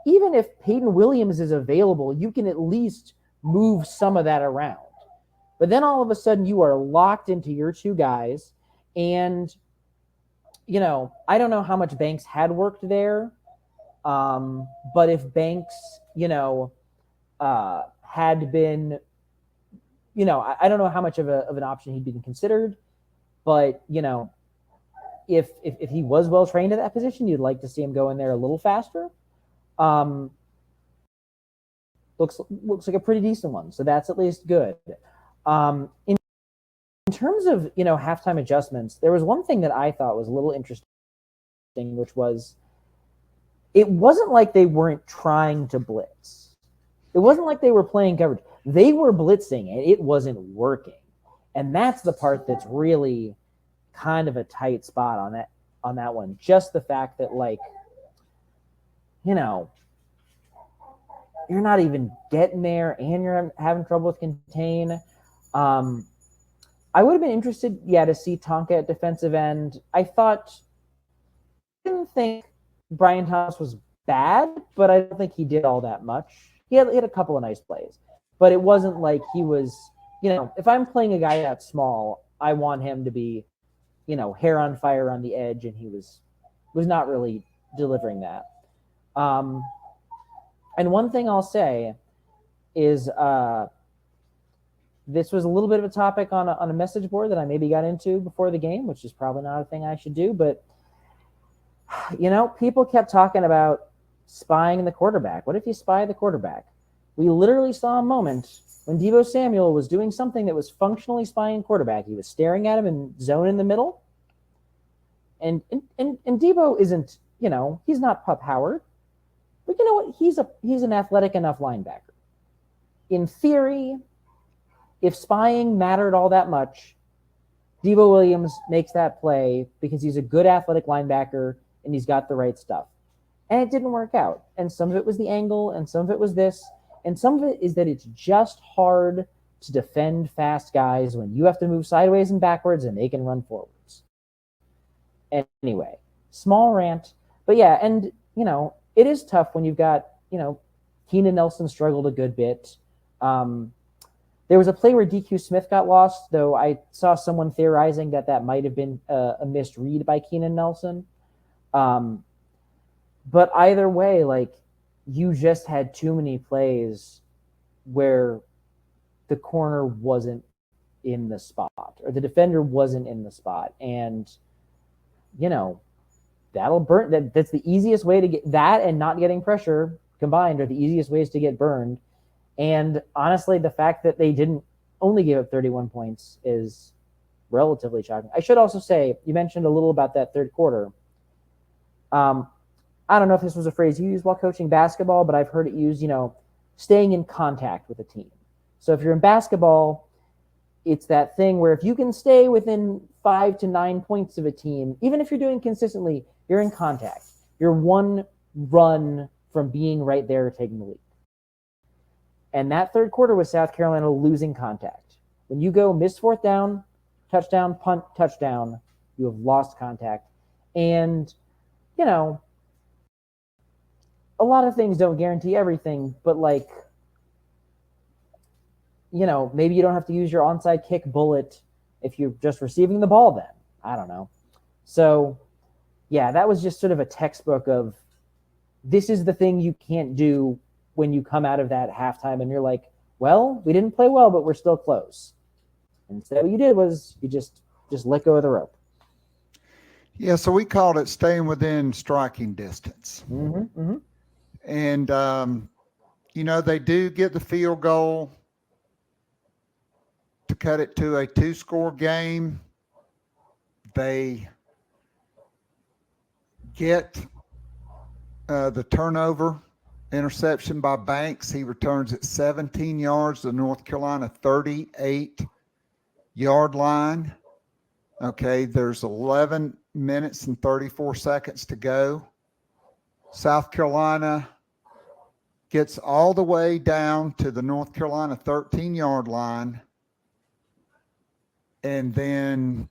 Even if Peyton Williams is available, you can at least move some of that around. But then all of a sudden you are locked into your 2 guys. And, you know, I don't know how much Banks had worked there. But if Banks, you know, had been, you know, I don't know how much of an option he'd been considered. But, you know, if he was well trained at that position, you'd like to see him go in there a little faster. Looks like a pretty decent one, so that's at least good. In terms of, you know, halftime adjustments, there was one thing that I thought was a little interesting, which was it wasn't like they weren't trying to blitz. It wasn't like they were playing coverage. They were blitzing, and it wasn't working. And that's the part that's really kind of a tight spot on that one. Just the fact that, like, you know, you're not even getting there and you're having trouble with contain. I would have been interested, to see Tonka at defensive end. I didn't think Brian Thomas was bad, but I don't think he did all that much. He had a couple of nice plays, but it wasn't like he was if I'm playing a guy that small, I want him to be, hair on fire on the edge, and he was not really delivering that. And one thing I'll say is this was a little bit of a topic on a message board that I maybe got into before the game, which is probably not a thing I should do. But, people kept talking about spying the quarterback. What if you spy the quarterback? We literally saw a moment when Deebo Samuel was doing something that was functionally spying quarterback. He was staring at him in zone in the middle. And Deebo isn't, he's not Pup Howard. But you know what? He's an athletic enough linebacker. In theory, if spying mattered all that much, Deebo Williams makes that play because he's a good athletic linebacker and he's got the right stuff. And it didn't work out. And some of it was the angle, and some of it was this, and some of it is that it's just hard to defend fast guys when you have to move sideways and backwards and they can run forwards. Anyway, small rant. But yeah, and, it is tough when you've got, Keenan Nelson struggled a good bit. There was a play where DQ Smith got lost, though I saw someone theorizing that might have been a misread by Keenan Nelson. But either way, you just had too many plays where the corner wasn't in the spot or the defender wasn't in the spot. And, that'll burn. That's the easiest way to get that, and not getting pressure combined are the easiest ways to get burned. And honestly, the fact that they didn't only give up 31 points is relatively shocking. I should also say, you mentioned a little about that third quarter. I don't know if this was a phrase you used while coaching basketball, but I've heard it used, staying in contact with a team. So if you're in basketball, it's that thing where if you can stay within 5 to 9 points of a team, even if you're doing consistently, you're in contact. You're one run from being right there taking the lead. And that third quarter was South Carolina losing contact. When you go miss fourth down, touchdown, punt, touchdown, you have lost contact. And, a lot of things don't guarantee everything, but maybe you don't have to use your onside kick bullet if you're just receiving the ball then. I don't know. So, yeah, that was just sort of a textbook of this is the thing you can't do when you come out of that halftime and you're like, well, we didn't play well, but we're still close. And instead what you did was you just let go of the rope. Yeah, so we called it staying within striking distance. Mm-hmm, mm-hmm. And, they do get the field goal to cut it to a 2-score game. They get the turnover interception by Banks. He returns it 17 yards to the North Carolina 38-yard line. Okay, there's 11 minutes and 34 seconds to go. South Carolina gets all the way down to the North Carolina 13-yard line. And then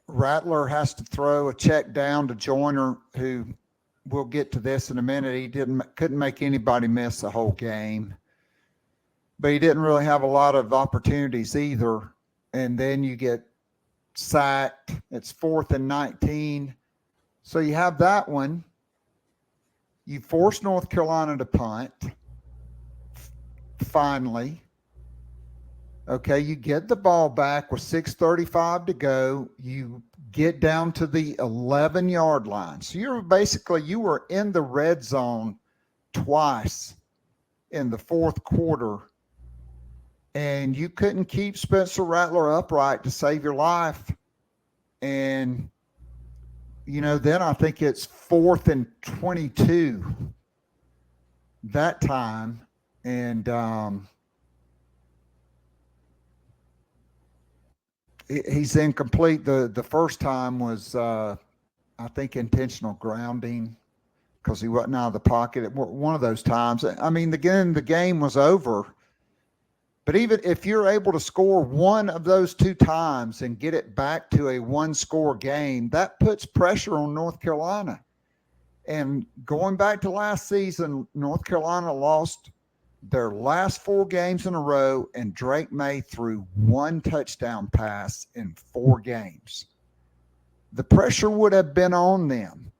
Rattler has to throw a check down to Joyner, who we'll get to this in a minute. He couldn't make anybody miss the whole game. But he didn't really have a lot of opportunities either. And then you get sacked. It's 4th and 19. So you have that one. You force North Carolina to punt. Finally. Okay, you get the ball back with 6:35 to go. You get down to the 11-yard line. So you were in the red zone twice in the fourth quarter, and you couldn't keep Spencer Rattler upright to save your life. And, then I think it's 4th and 22 that time. And he's incomplete. The first time was, I think, intentional grounding because he wasn't out of the pocket. One of those times. I mean, again, the game was over. But even if you're able to score one of those two times and get it back to a one-score game, that puts pressure on North Carolina. And going back to last season, North Carolina lost their last 4 games in a row, and Drake May threw 1 touchdown pass in 4 games. The pressure would have been on them.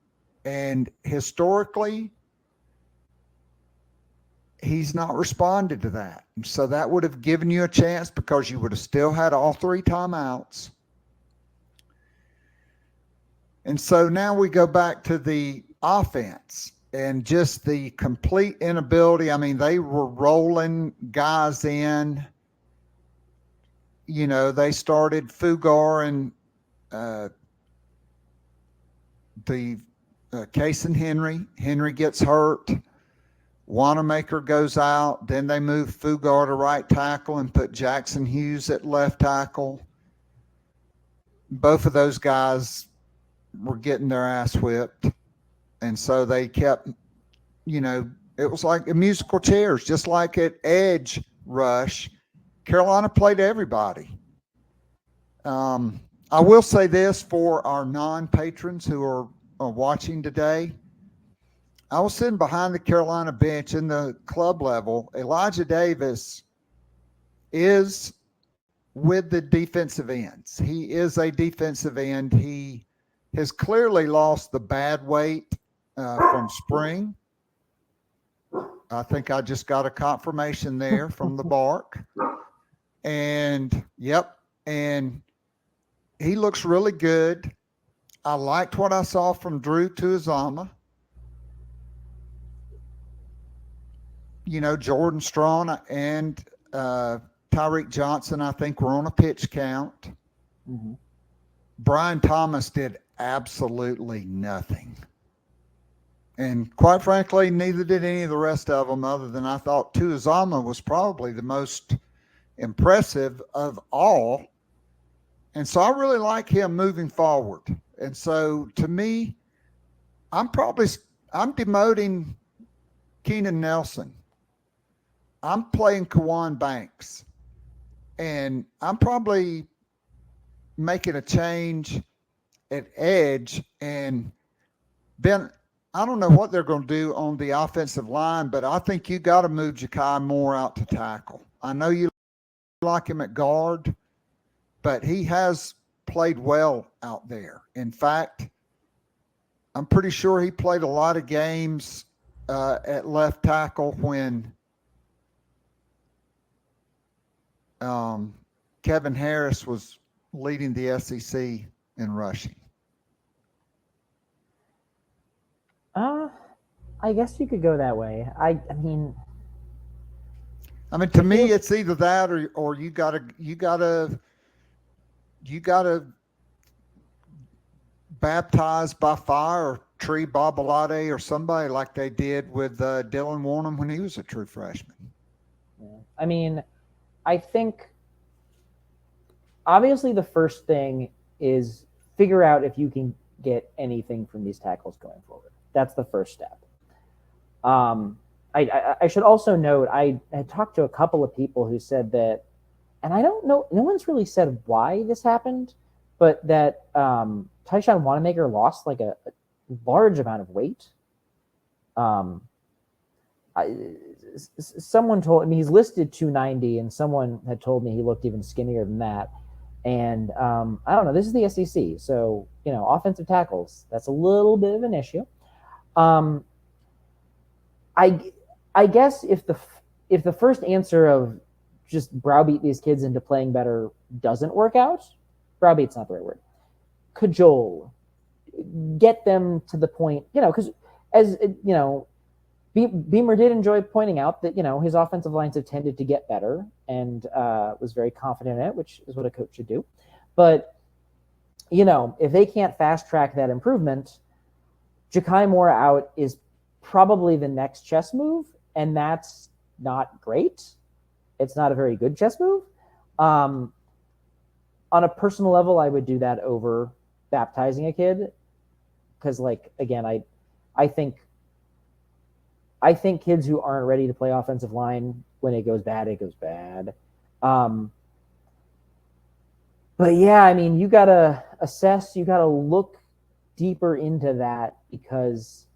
And historically, he's not responded to that. So that would have given you a chance because you would have still had all 3 timeouts. And so now we go back to the offense and just the complete inability. I mean, they were rolling guys in. You know, they started Fugar and Case and Henry. Henry gets hurt. Wanamaker goes out. Then they move Fugar to right tackle and put Jackson Hughes at left tackle. Both of those guys were getting their ass whipped. And so they kept, you know, it was like a musical chairs, just like at edge rush. Carolina played everybody. I will say this for our non-patrons who are watching today. I was sitting behind the Carolina bench in the club level. Elijah Davis is with the defensive ends. He is a defensive end. He has clearly lost the bad weight from spring. I think I just got a confirmation there from the bark. And, yep, and he looks really good. I liked what I saw from Drew Tuizama. You know, Jordan Strong and Tyreek Johnson, I think, were on a pitch count. Mm-hmm. Brian Thomas did absolutely nothing. And quite frankly, neither did any of the rest of them, other than I thought Tuizama was probably the most impressive of all. And so I really like him moving forward. And so to me, I'm demoting Keenan Nelson. I'm playing Kawan Banks. And I'm probably making a change at edge. And Ben, I don't know what they're going to do on the offensive line, but I think you got to move Ja'Kai Moore out to tackle. I know you like him at guard, but he has played well out there. In fact, I'm pretty sure he played a lot of games at left tackle when Kevin Harris was leading the SEC in rushing. I guess you could go that way. I mean, to me, it's either that or you gotta baptize by fire or Tree Babalade or somebody like they did with Dylan Warnham when he was a true freshman. Yeah. I mean, I think obviously the first thing is figure out if you can get anything from these tackles going forward. That's the first step. I should also note, I had talked to a couple of people who said that, and I don't know, no one's really said why this happened, but that Tyshawn Wanamaker lost like a large amount of weight. Someone told me he's listed 290, and someone had told me he looked even skinnier than that. And I don't know, this is the SEC, so, you know, offensive tackles, that's a little bit of an issue. I guess if the first answer of just browbeat these kids into playing better doesn't work out, browbeat's not the right word, cajole, get them to the point, you know, because as, you know, Beamer did enjoy pointing out that, you know, his offensive lines have tended to get better and was very confident in it, which is what a coach should do. But, you know, if they can't fast track that improvement, Ja'Kai Moore out is probably the next chess move, and that's not great. It's not a very good chess move. On a personal level, I would do that over baptizing a kid because, like, again, I think kids who aren't ready to play offensive line, when it goes bad, it goes bad. But yeah, I mean, you got to assess, you got to look deeper into that because,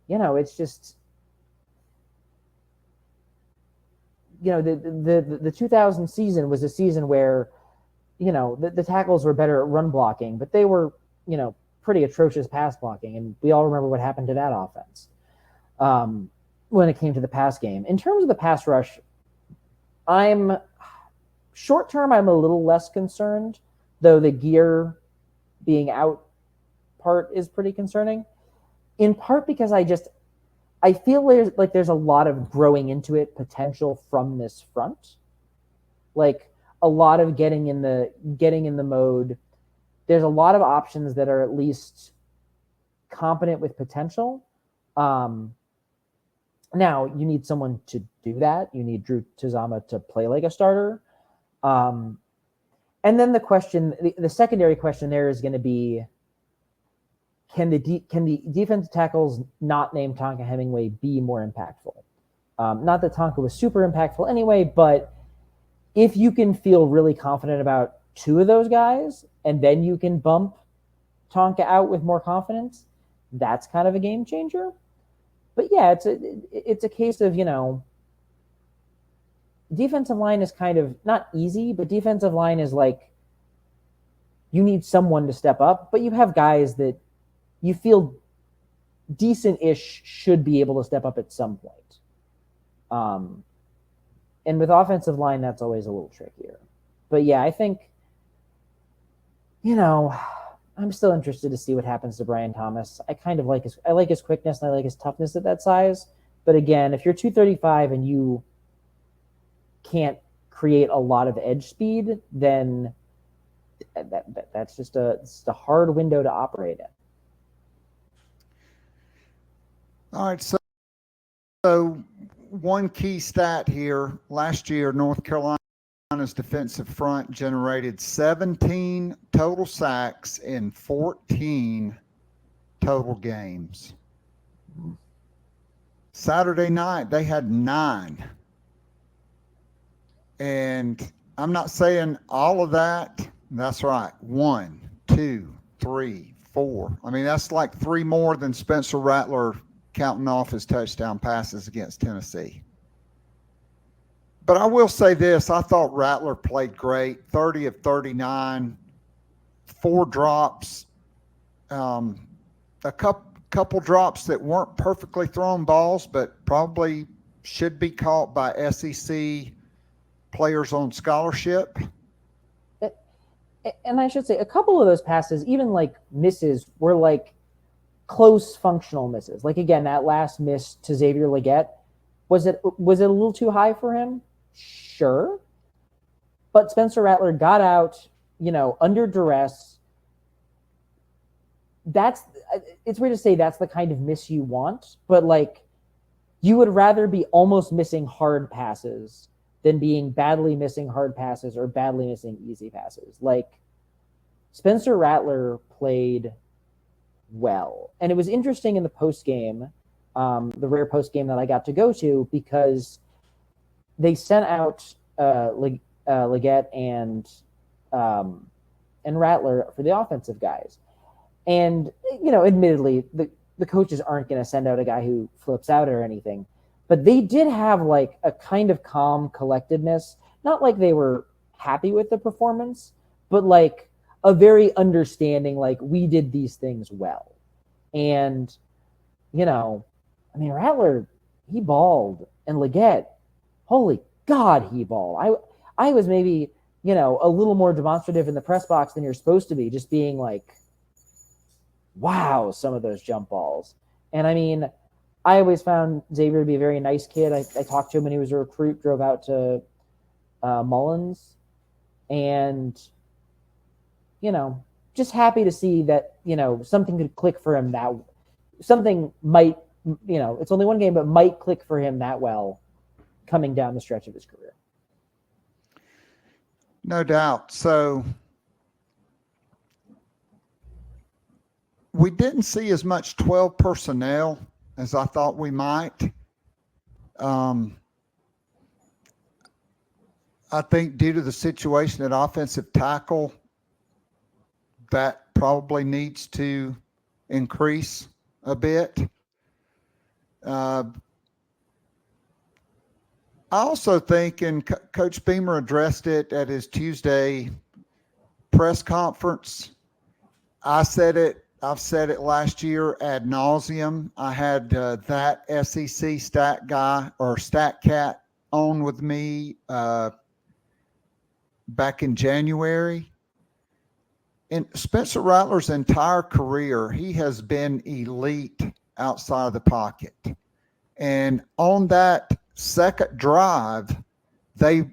you know, it's just, the 2000 season was a season where, the tackles were better at run blocking, but they were, pretty atrocious pass blocking. And we all remember what happened to that offense when it came to the pass game. In terms of the pass rush, short term, I'm a little less concerned, though the gear being out part is pretty concerning, in part because I feel there's a lot of growing into it potential from this front, like a lot of getting in the mode. There's a lot of options that are at least competent with potential. Now you need someone to do that. You need Drew Tizama to play like a starter. And then the secondary question there is going to be, can the defensive tackles not named Tonka Hemingway be more impactful? Not that Tonka was super impactful anyway, but if you can feel really confident about two of those guys, and then you can bump Tonka out with more confidence, that's kind of a game changer. But yeah, it's a case of, defensive line is kind of not easy, but defensive line is like, you need someone to step up, but you have guys that you feel decent-ish should be able to step up at some point. And with offensive line, that's always a little trickier. But yeah, I think, I'm still interested to see what happens to Brian Thomas. I kind of like his quickness and I like his toughness at that size. But again, if you're 235 and you can't create a lot of edge speed, then that's just a hard window to operate in. All right, so one key stat here. Last year, North Carolina's defensive front generated 17 total sacks in 14 total games. Saturday night, they had 9. And I'm not saying all of that. That's right. 1, 2, 3, 4. I mean, that's like 3 more than Spencer Rattler counting off his touchdown passes against Tennessee. But I will say this, I thought Rattler played great, 30 of 39, 4 drops, a couple drops that weren't perfectly thrown balls, but probably should be caught by SEC players on scholarship. And I should say, a couple of those passes, even like misses, were like close functional misses. Like, again, that last miss to Xavier Legette, was it a little too high for him? Sure. But Spencer Rattler got out, under duress. It's weird to say that's the kind of miss you want, but like, you would rather be almost missing hard passes than being badly missing hard passes or badly missing easy passes. Like, Spencer Rattler played well. And it was interesting in the post game, the rare post game that I got to go to, because they sent out Legette and Rattler for the offensive guys. And, admittedly, the coaches aren't going to send out a guy who flips out or anything. But they did have like a kind of calm collectedness, not like they were happy with the performance, but like a very understanding, like, we did these things well. And, Rattler, he balled, and Legette, holy God, he balled. I was maybe, a little more demonstrative in the press box than you're supposed to be, just being like, wow, some of those jump balls. And I always found Xavier to be a very nice kid. I talked to him when he was a recruit, drove out to Mullins, and, just happy to see that, something could click for him something might, it's only one game, but might click for him that well coming down the stretch of his career. No doubt. So we didn't see as much 12 personnel as I thought we might. I think due to the situation at offensive tackle, that probably needs to increase a bit. I I also think, and Coach Beamer addressed it at his Tuesday press conference. I've said it last year ad nauseum. I had that SEC stat guy or stat cat on with me back in January. In Spencer Rattler's entire career, he has been elite outside of the pocket. And on that second drive, they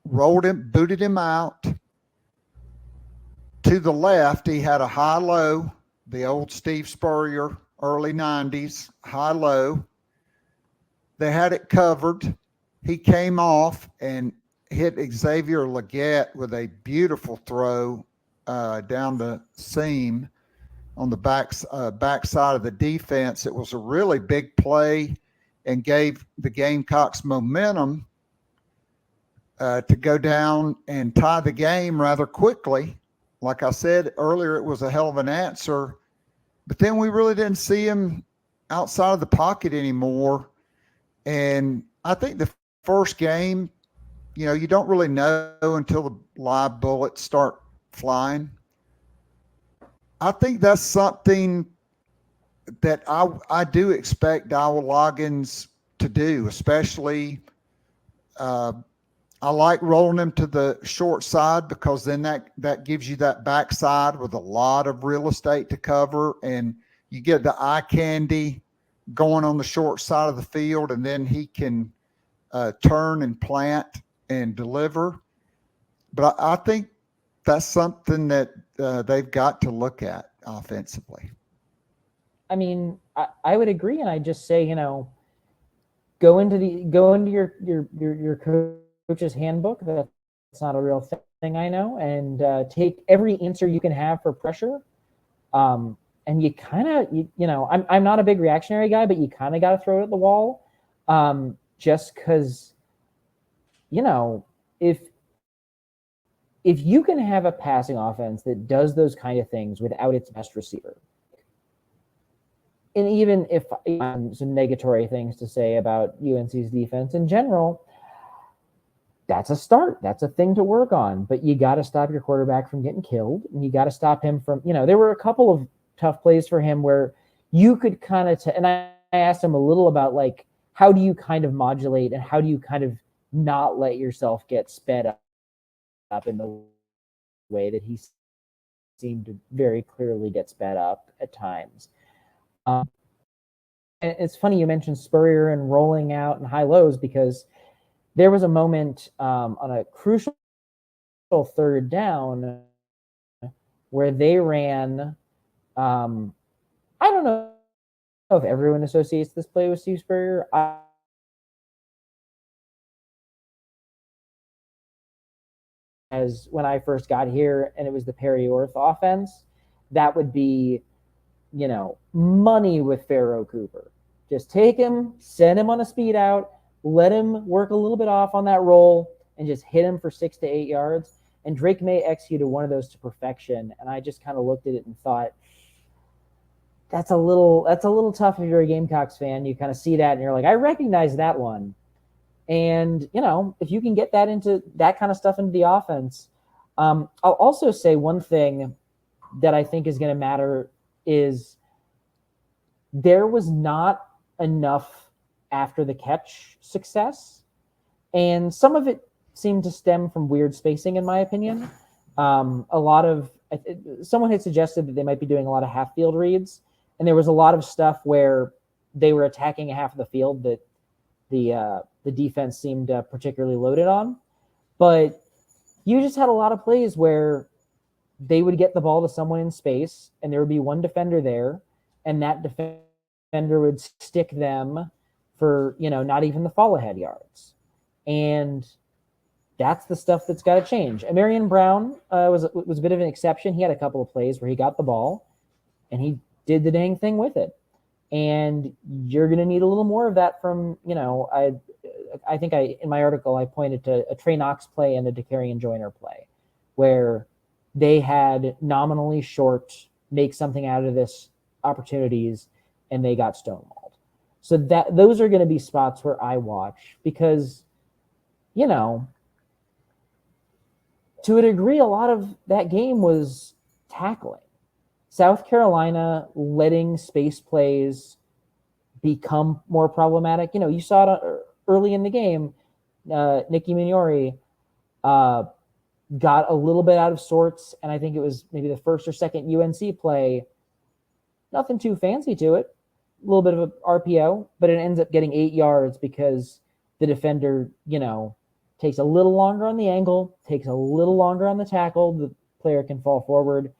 rolled him, booted him out. To the left, he had a high-low, the old Steve Spurrier, early 90s, high-low. They had it covered. He came off and hit Xavier Legette with a beautiful throw down the seam on the back side of the defense. It was a really big play and gave the Gamecocks momentum to go down and tie the game rather quickly. Like I said earlier, it was a hell of an answer, but then we really didn't see him outside of the pocket anymore. And I think the first game, you don't really know until the live bullets start flying. I think that's something that I do expect Iowa Loggins to do, especially I like rolling him to the short side because then that gives you that backside with a lot of real estate to cover, and you get the eye candy going on the short side of the field, and then he can turn and plant and deliver. But I think that's something that they've got to look at offensively. I mean, I would agree, and I just say, go into your coach's handbook. That's not a real thing, I know, and take every answer you can have for pressure. And you kind of, I'm not a big reactionary guy, but you kind of got to throw it at the wall, just because, if you can have a passing offense that does those kind of things without its best receiver, and even if some negatory things to say about UNC's defense in general, that's a start. That's a thing to work on. But you got to stop your quarterback from getting killed, and you got to stop him from, there were a couple of tough plays for him where you could kind of, and I asked him a little about, like, how do you kind of modulate and how do you kind of not let yourself get sped up in the way that he seemed to very clearly get sped up at times. And it's funny you mentioned Spurrier and rolling out and high lows, because there was a moment on a crucial third down where they ran. I don't know if everyone associates this play with Steve Spurrier. As when I first got here, and it was the Perry Orth offense, that would be, money with Pharaoh Cooper. Just take him, send him on a speed out, let him work a little bit off on that roll, and just hit him for 6 to 8 yards. And Drake May executed one of those to perfection. And I just kind of looked at it and thought, that's a little tough if you're a Gamecocks fan. You kind of see that and you're like, I recognize that one. And, if you can get that into that kind of stuff into the offense. I'll also say one thing that I think is going to matter is there was not enough after the catch success. And some of it seemed to stem from weird spacing, in my opinion. Someone had suggested that they might be doing a lot of half field reads. And there was a lot of stuff where they were attacking a half of the field that the defense seemed particularly loaded on. But you just had a lot of plays where they would get the ball to someone in space, and there would be one defender there, and that defender would stick them for, not even the fall ahead yards. And that's the stuff that's got to change. And Marion Brown was a bit of an exception. He had a couple of plays where he got the ball, and he did the dang thing with it. And you're going to need a little more of that from, I think in my article, I pointed to a Trey Knox play and a DeCarian Joyner play where they had nominally short, make something out of this opportunities, and they got stonewalled. So those are going to be spots where I watch, because to a degree, a lot of that game was tackling. South Carolina letting space plays become more problematic. You saw it early in the game. Nicky Mignori got a little bit out of sorts, and I think it was maybe the first or second UNC play. Nothing too fancy to it. A little bit of a RPO, but it ends up getting 8 yards because the defender, takes a little longer on the angle, takes a little longer on the tackle. The player can fall forward.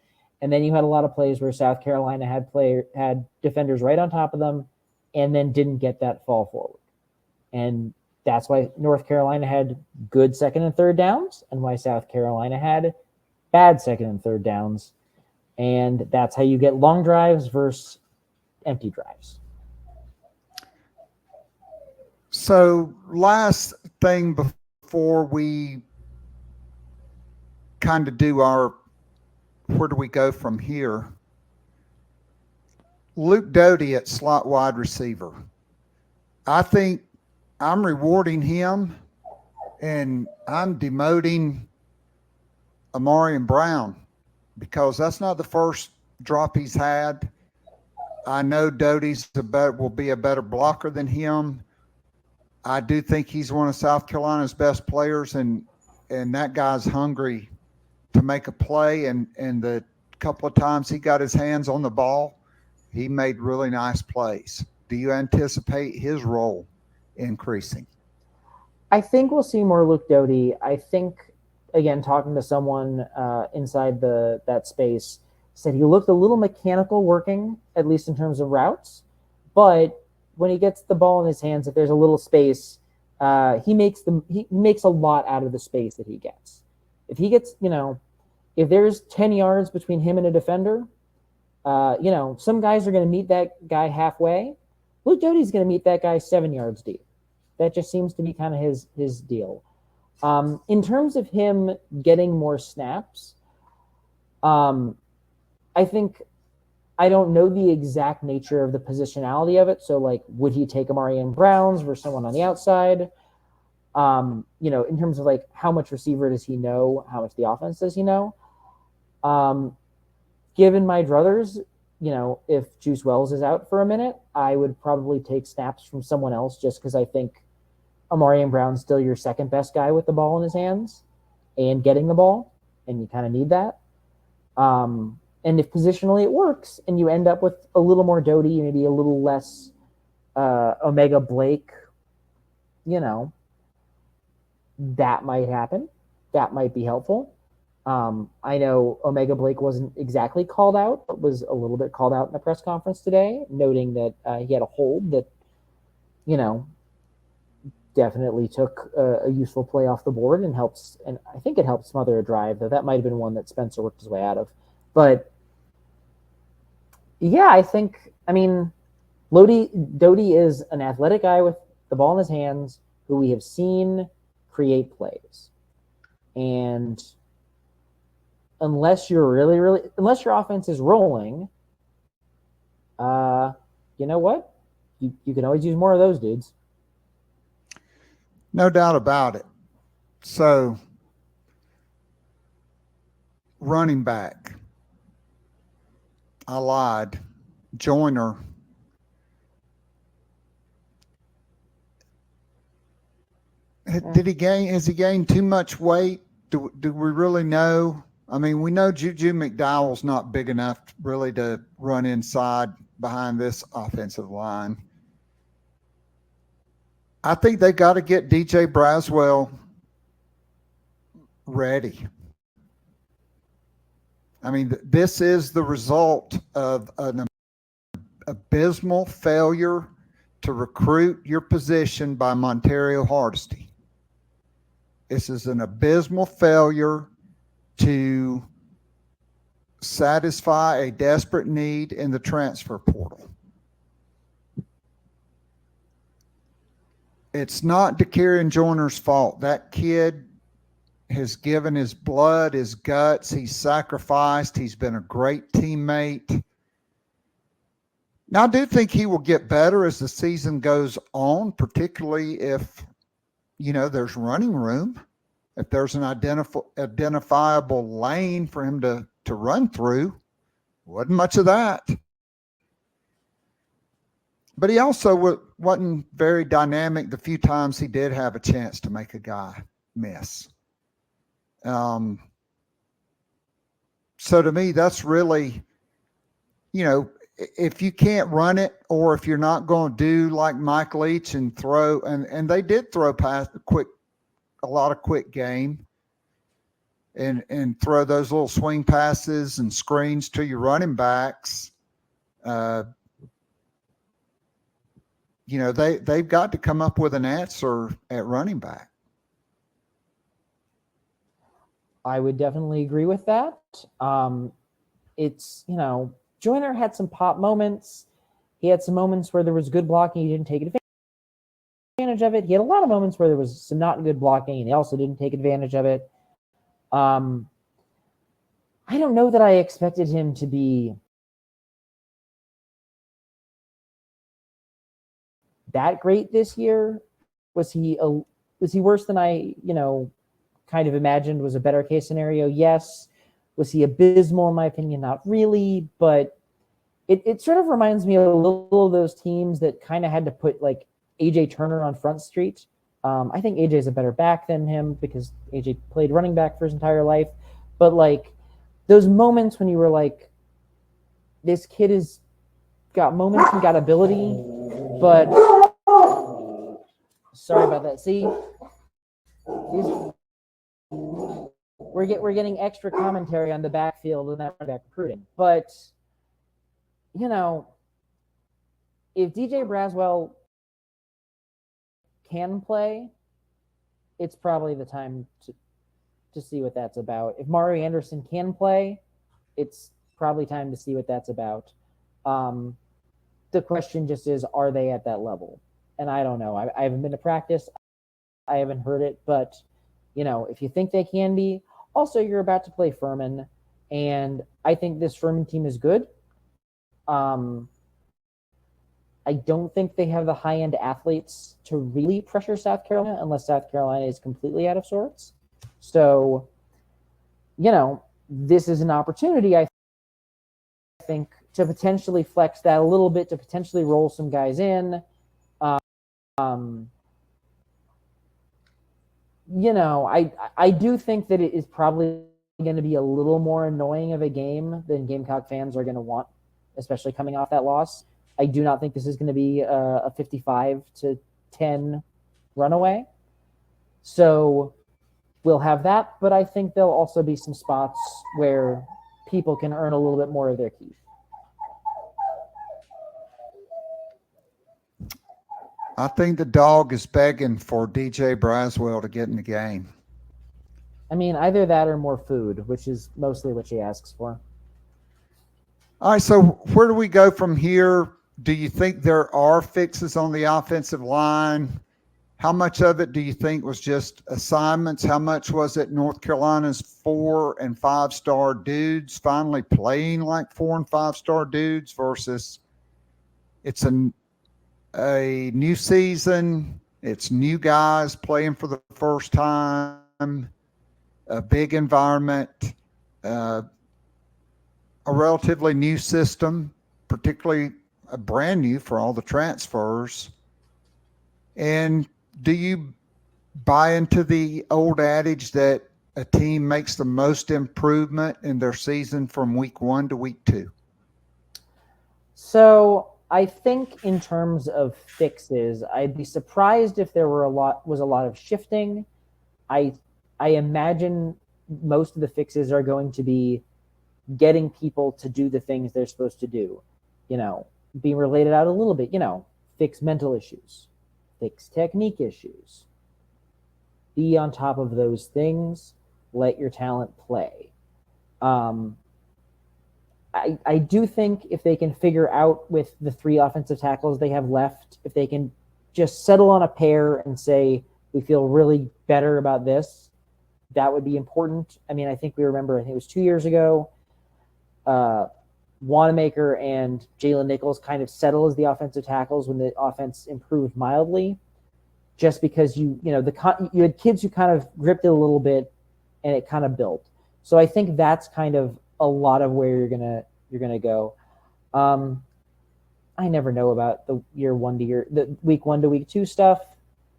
And then you had a lot of plays where South Carolina had defenders right on top of them and then didn't get that fall forward. And that's why North Carolina had good second and third downs and why South Carolina had bad second and third downs. And that's how you get long drives versus empty drives. So last thing before we kind of do our where do we go from here? Luke Doty at slot wide receiver. I think I'm rewarding him and I'm demoting Amarian Brown because that's not the first drop he's had. I know Doty's will be a better blocker than him. I do think he's one of South Carolina's best players, and that guy's hungry to make a play. And the couple of times he got his hands on the ball, he made really nice plays. Do you anticipate his role increasing? I think we'll see more Luke Doty. I think, again, talking to someone inside that space, said he looked a little mechanical working, at least in terms of routes. But when he gets the ball in his hands, if there's a little space, he makes a lot out of the space that he gets. If he gets, if there's 10 yards between him and a defender, some guys are going to meet that guy halfway. Luke Doty's going to meet that guy 7 yards deep. That just seems to be kind of his deal. In terms of him getting more snaps, I think I don't know the exact nature of the positionality of it. So, would he take Amarian Brown's versus someone on the outside? In terms of how much receiver does he know? How much the offense does he know? Given my druthers, if Juice Wells is out for a minute, I would probably take snaps from someone else just because I think Amarian Brown's still your second best guy with the ball in his hands and getting the ball, and you kind of need that. And if positionally it works and you end up with a little more Doty, maybe a little less Omega Blake, that might happen. That might be helpful. I know Omega Blake wasn't exactly called out, but was a little bit called out in the press conference today, noting that he had a hold that, definitely took a useful play off the board and helps. And I think it helped smother a drive, though that might have been one that Spencer worked his way out of. But yeah, I think, Doty is an athletic guy with the ball in his hands who we have seen create plays. And unless you're unless your offense is rolling, you know what? You can always use more of those dudes. No doubt about it. So, running back. I lied. Joyner. Has he gained too much weight? Do we really know? We know Juju McDowell's not big enough really to run inside behind this offensive line. I think they got to get DJ Braswell ready. This is the result of an abysmal failure to recruit your position by Montario Hardesty. This is an abysmal failure to satisfy a desperate need in the transfer portal. It's not Dakarian Joyner's fault. That kid has given his blood, his guts. He's sacrificed. He's been a great teammate. Now, I do think he will get better as the season goes on, particularly if there's running room. If there's an identifiable lane for him to run through, wasn't much of that. But he also wasn't very dynamic the few times he did have a chance to make a guy miss. So to me, that's really, if you can't run it, or if you're not going to do like Mike Leach and throw, and they did throw past a lot of quick game and throw those little swing passes and screens to your running backs. They've got to come up with an answer at running back. I would definitely agree with that. It's, Joyner had some pop moments. He had some moments where there was good blocking. He didn't take advantage of it. He had a lot of moments where there was some not good blocking, and he also didn't take advantage of it. I don't know that I expected him to be that great this year. Was he worse than I, kind of imagined was a better case scenario? Yes. Was he abysmal in my opinion? Not really, but it sort of reminds me a little of those teams that kind of had to put like AJ Turner on Front Street. I think AJ is a better back than him because AJ played running back for his entire life. But like those moments when you were like, this kid has got moments and got ability, but sorry about that. See, we're getting extra commentary on the backfield and that running back recruiting. But if DJ Braswell can play, it's probably the time to see what that's about. If Mario Anderson can play, it's probably time to see what that's about. The question just is, are they at that level? And I don't know. I haven't been to practice. I haven't heard it. But, if you think they can be, also you're about to play Furman. And I think this Furman team is good. I don't think they have the high-end athletes to really pressure South Carolina unless South Carolina is completely out of sorts. So, this is an opportunity, I think, to potentially flex that a little bit, to potentially roll some guys in. I do think that it is probably going to be a little more annoying of a game than Gamecock fans are going to want, especially coming off that loss. I do not think this is going to be a 55-10 runaway. So we'll have that, but I think there'll also be some spots where people can earn a little bit more of their keep. I think the dog is begging for DJ Braswell to get in the game. I mean, either that or more food, which is mostly what she asks for. All right, so where do we go from here? Do you think there are fixes on the offensive line? How much of it do you think was just assignments? How much was it North Carolina's 4- and 5-star dudes finally playing like 4- and 5-star dudes versus it's a new season, it's new guys playing for the first time, a big environment, a relatively new system, particularly brand new for all the transfers. And do you buy into the old adage that a team makes the most improvement in their season from week 1 to week 2? So I think in terms of fixes, I'd be surprised if there was a lot of shifting. I imagine most of the fixes are going to be getting people to do the things they're supposed to do. Being related out a little bit, fix mental issues, fix technique issues. Be on top of those things. Let your talent play. I do think if they can figure out with the 3 offensive tackles they have left, if they can just settle on a pair and say, we feel really better about this, that would be important. I mean, I think it was 2 years ago, Wanamaker and Jalen Nichols kind of settle as the offensive tackles when the offense improved mildly. just because you had kids who kind of gripped it a little bit and it kind of built. So I think that's kind of a lot of where you're gonna go. I never know about the week 1 to week 2 stuff.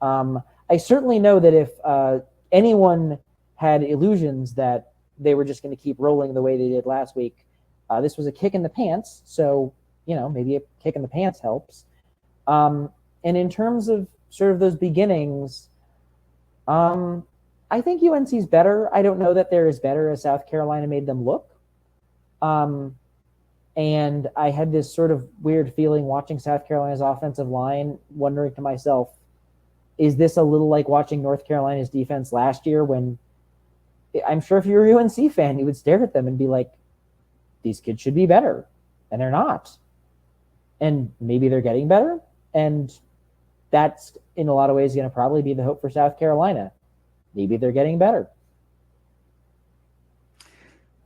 I certainly know that if anyone had illusions that they were just going to keep rolling the way they did last week, this was a kick in the pants. So, maybe a kick in the pants helps. And in terms of sort of those beginnings, I think UNC's better. I don't know that they're as better as South Carolina made them look. And I had this sort of weird feeling watching South Carolina's offensive line, wondering to myself, is this a little like watching North Carolina's defense last year when I'm sure if you're a UNC fan, you would stare at them and be like, these kids should be better. And they're not. And maybe they're getting better. And that's, in a lot of ways, going to probably be the hope for South Carolina. Maybe they're getting better.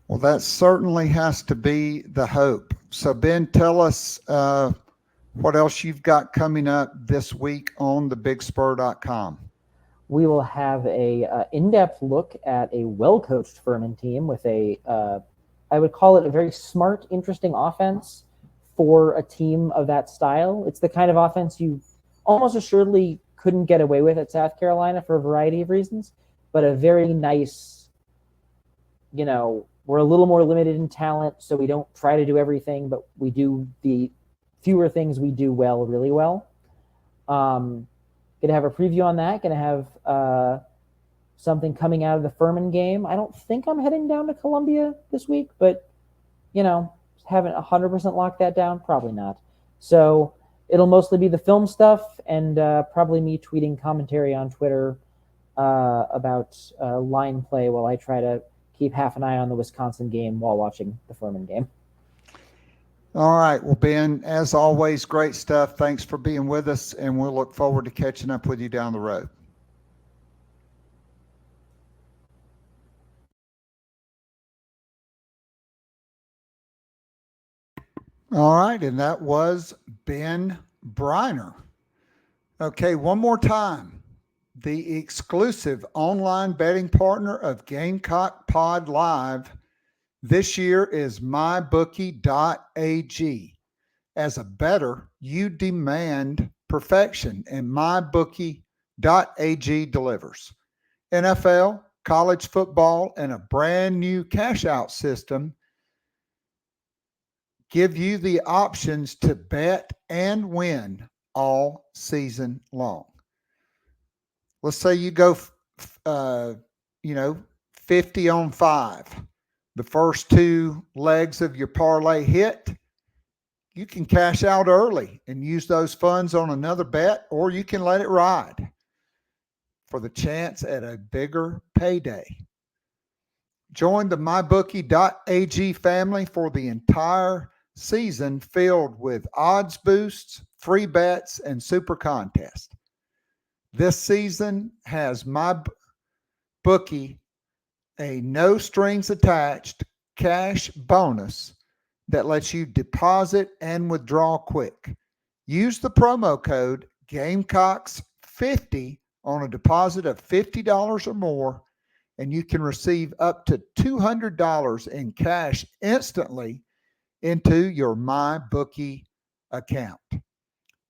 Well, that certainly has to be the hope. So, Ben, tell us what else you've got coming up this week on thebigspur.com. We will have a in-depth look at a well-coached Furman team with I would call it a very smart, interesting offense for a team of that style. It's the kind of offense you almost assuredly couldn't get away with at South Carolina for a variety of reasons, but a very nice, we're a little more limited in talent, so we don't try to do everything, but we do the fewer things we do well, really well. Going to have a preview on that. Going to have something coming out of the Furman game. I don't think I'm heading down to Columbia this week, but, haven't 100% locked that down. Probably not. So it'll mostly be the film stuff and probably me tweeting commentary on Twitter about line play while I try to keep half an eye on the Wisconsin game while watching the Furman game. All right. Well, Ben, as always, great stuff. Thanks for being with us, and we'll look forward to catching up with you down the road. All right. And that was Ben Breiner. Okay. One more time. The exclusive online betting partner of GamecockPod Live this year is mybookie.ag. As a bettor, you demand perfection, and mybookie.ag delivers. NFL, college football, and a brand new cash-out system give you the options to bet and win all season long. Let's say you go, 50 on 5. The first 2 legs of your parlay hit. You can cash out early and use those funds on another bet, or you can let it ride for the chance at a bigger payday. Join the mybookie.ag family for the entire season filled with odds boosts, free bets, and super contests. This season has MyBookie a no strings attached cash bonus that lets you deposit and withdraw quick. Use the promo code Gamecocks50 on a deposit of $50 or more, and you can receive up to $200 in cash instantly into your MyBookie account.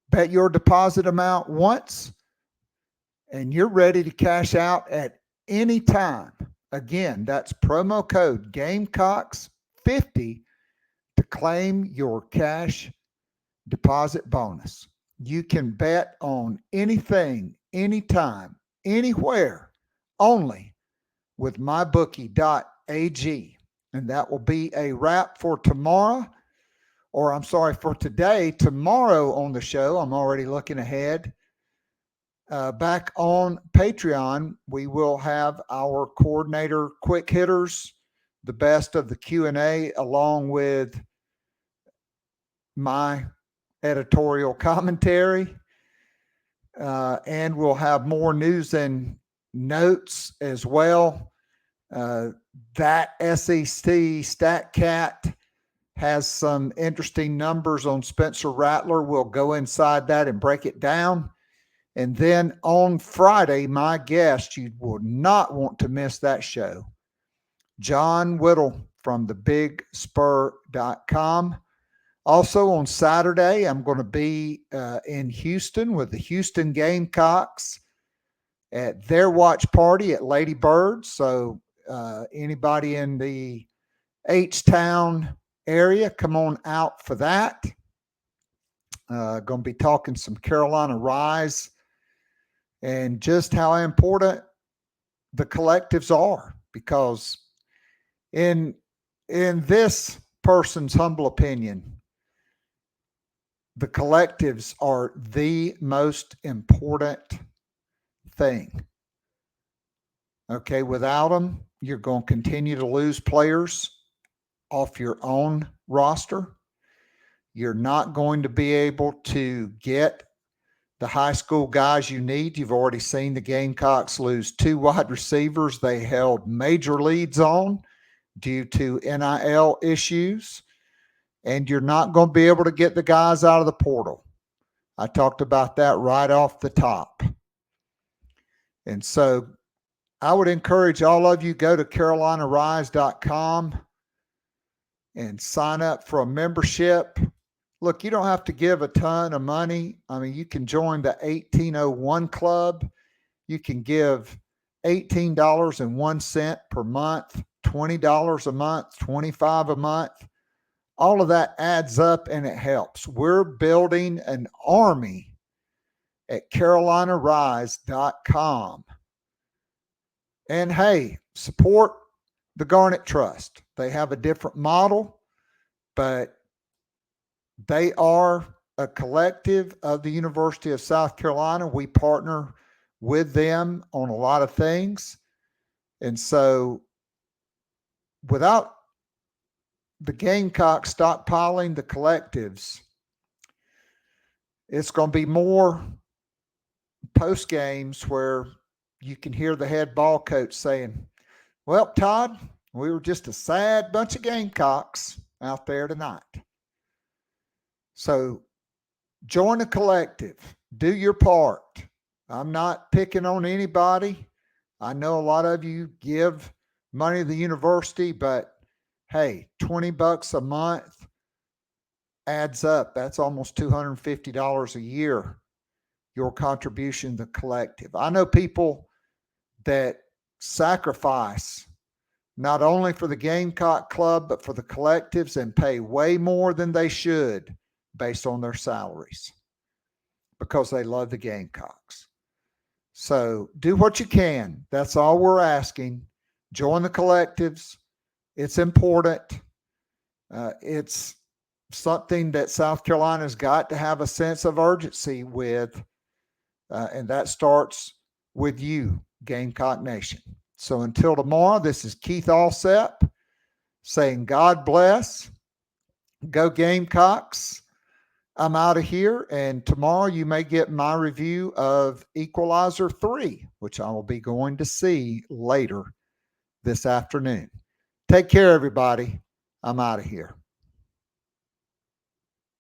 Bet your deposit amount once, and you're ready to cash out at any time. Again, that's promo code Gamecocks50 to claim your cash deposit bonus. You can bet on anything, anytime, anywhere, only with mybookie.ag. And that will be a wrap for tomorrow, for today. Tomorrow on the show, I'm already looking ahead. Back on Patreon, we will have our coordinator quick hitters, the best of the Q&A, along with my editorial commentary. And we'll have more news and notes as well. That SEC StatCat has some interesting numbers on Spencer Rattler. We'll go inside that and break it down. And then on Friday, my guest, you will not want to miss that show, John Whittle from thebigspur.com. Also on Saturday, I'm going to be in Houston with the Houston Gamecocks at their watch party at Lady Bird. So anybody in the H-Town area, come on out for that. Going to be talking some Carolina Rise and just how important the collectives are, because in this person's humble opinion, the collectives are the most important thing. Okay, without them, you're going to continue to lose players off your own roster. You're not going to be able to get the high school guys you need. You've already seen the Gamecocks lose 2 wide receivers they held major leads on due to NIL issues. And you're not going to be able to get the guys out of the portal. I talked about that right off the top. And so I would encourage all of you, go to carolinarise.com and sign up for a membership. Look, you don't have to give a ton of money. I mean, you can join the 1801 Club. You can give $18.01 per month, $20 a month, $25 a month. All of that adds up and it helps. We're building an army at carolinarise.com. And hey, support the Garnet Trust. They have a different model, but they are a collective of the University of South Carolina. We partner with them on a lot of things. And so without the Gamecocks stockpiling the collectives, it's going to be more post games where you can hear the head ball coach saying, well, Todd, we were just a sad bunch of Gamecocks out there tonight. So join the collective, do your part. I'm not picking on anybody. I know a lot of you give money to the university, but hey, $20 a month adds up. That's almost $250 a year, your contribution to the collective. I know people that sacrifice not only for the Gamecock Club, but for the collectives and pay way more than they should based on their salaries because they love the Gamecocks. So do what you can. That's all we're asking. Join the collectives. It's important. It's something that South Carolina's got to have a sense of urgency with, and that starts with you, Gamecock Nation. So until tomorrow, this is Keith Alsep saying God bless. Go Gamecocks. I'm out of here, and tomorrow you may get my review of Equalizer 3, which I will be going to see later this afternoon. Take care, everybody. I'm out of here.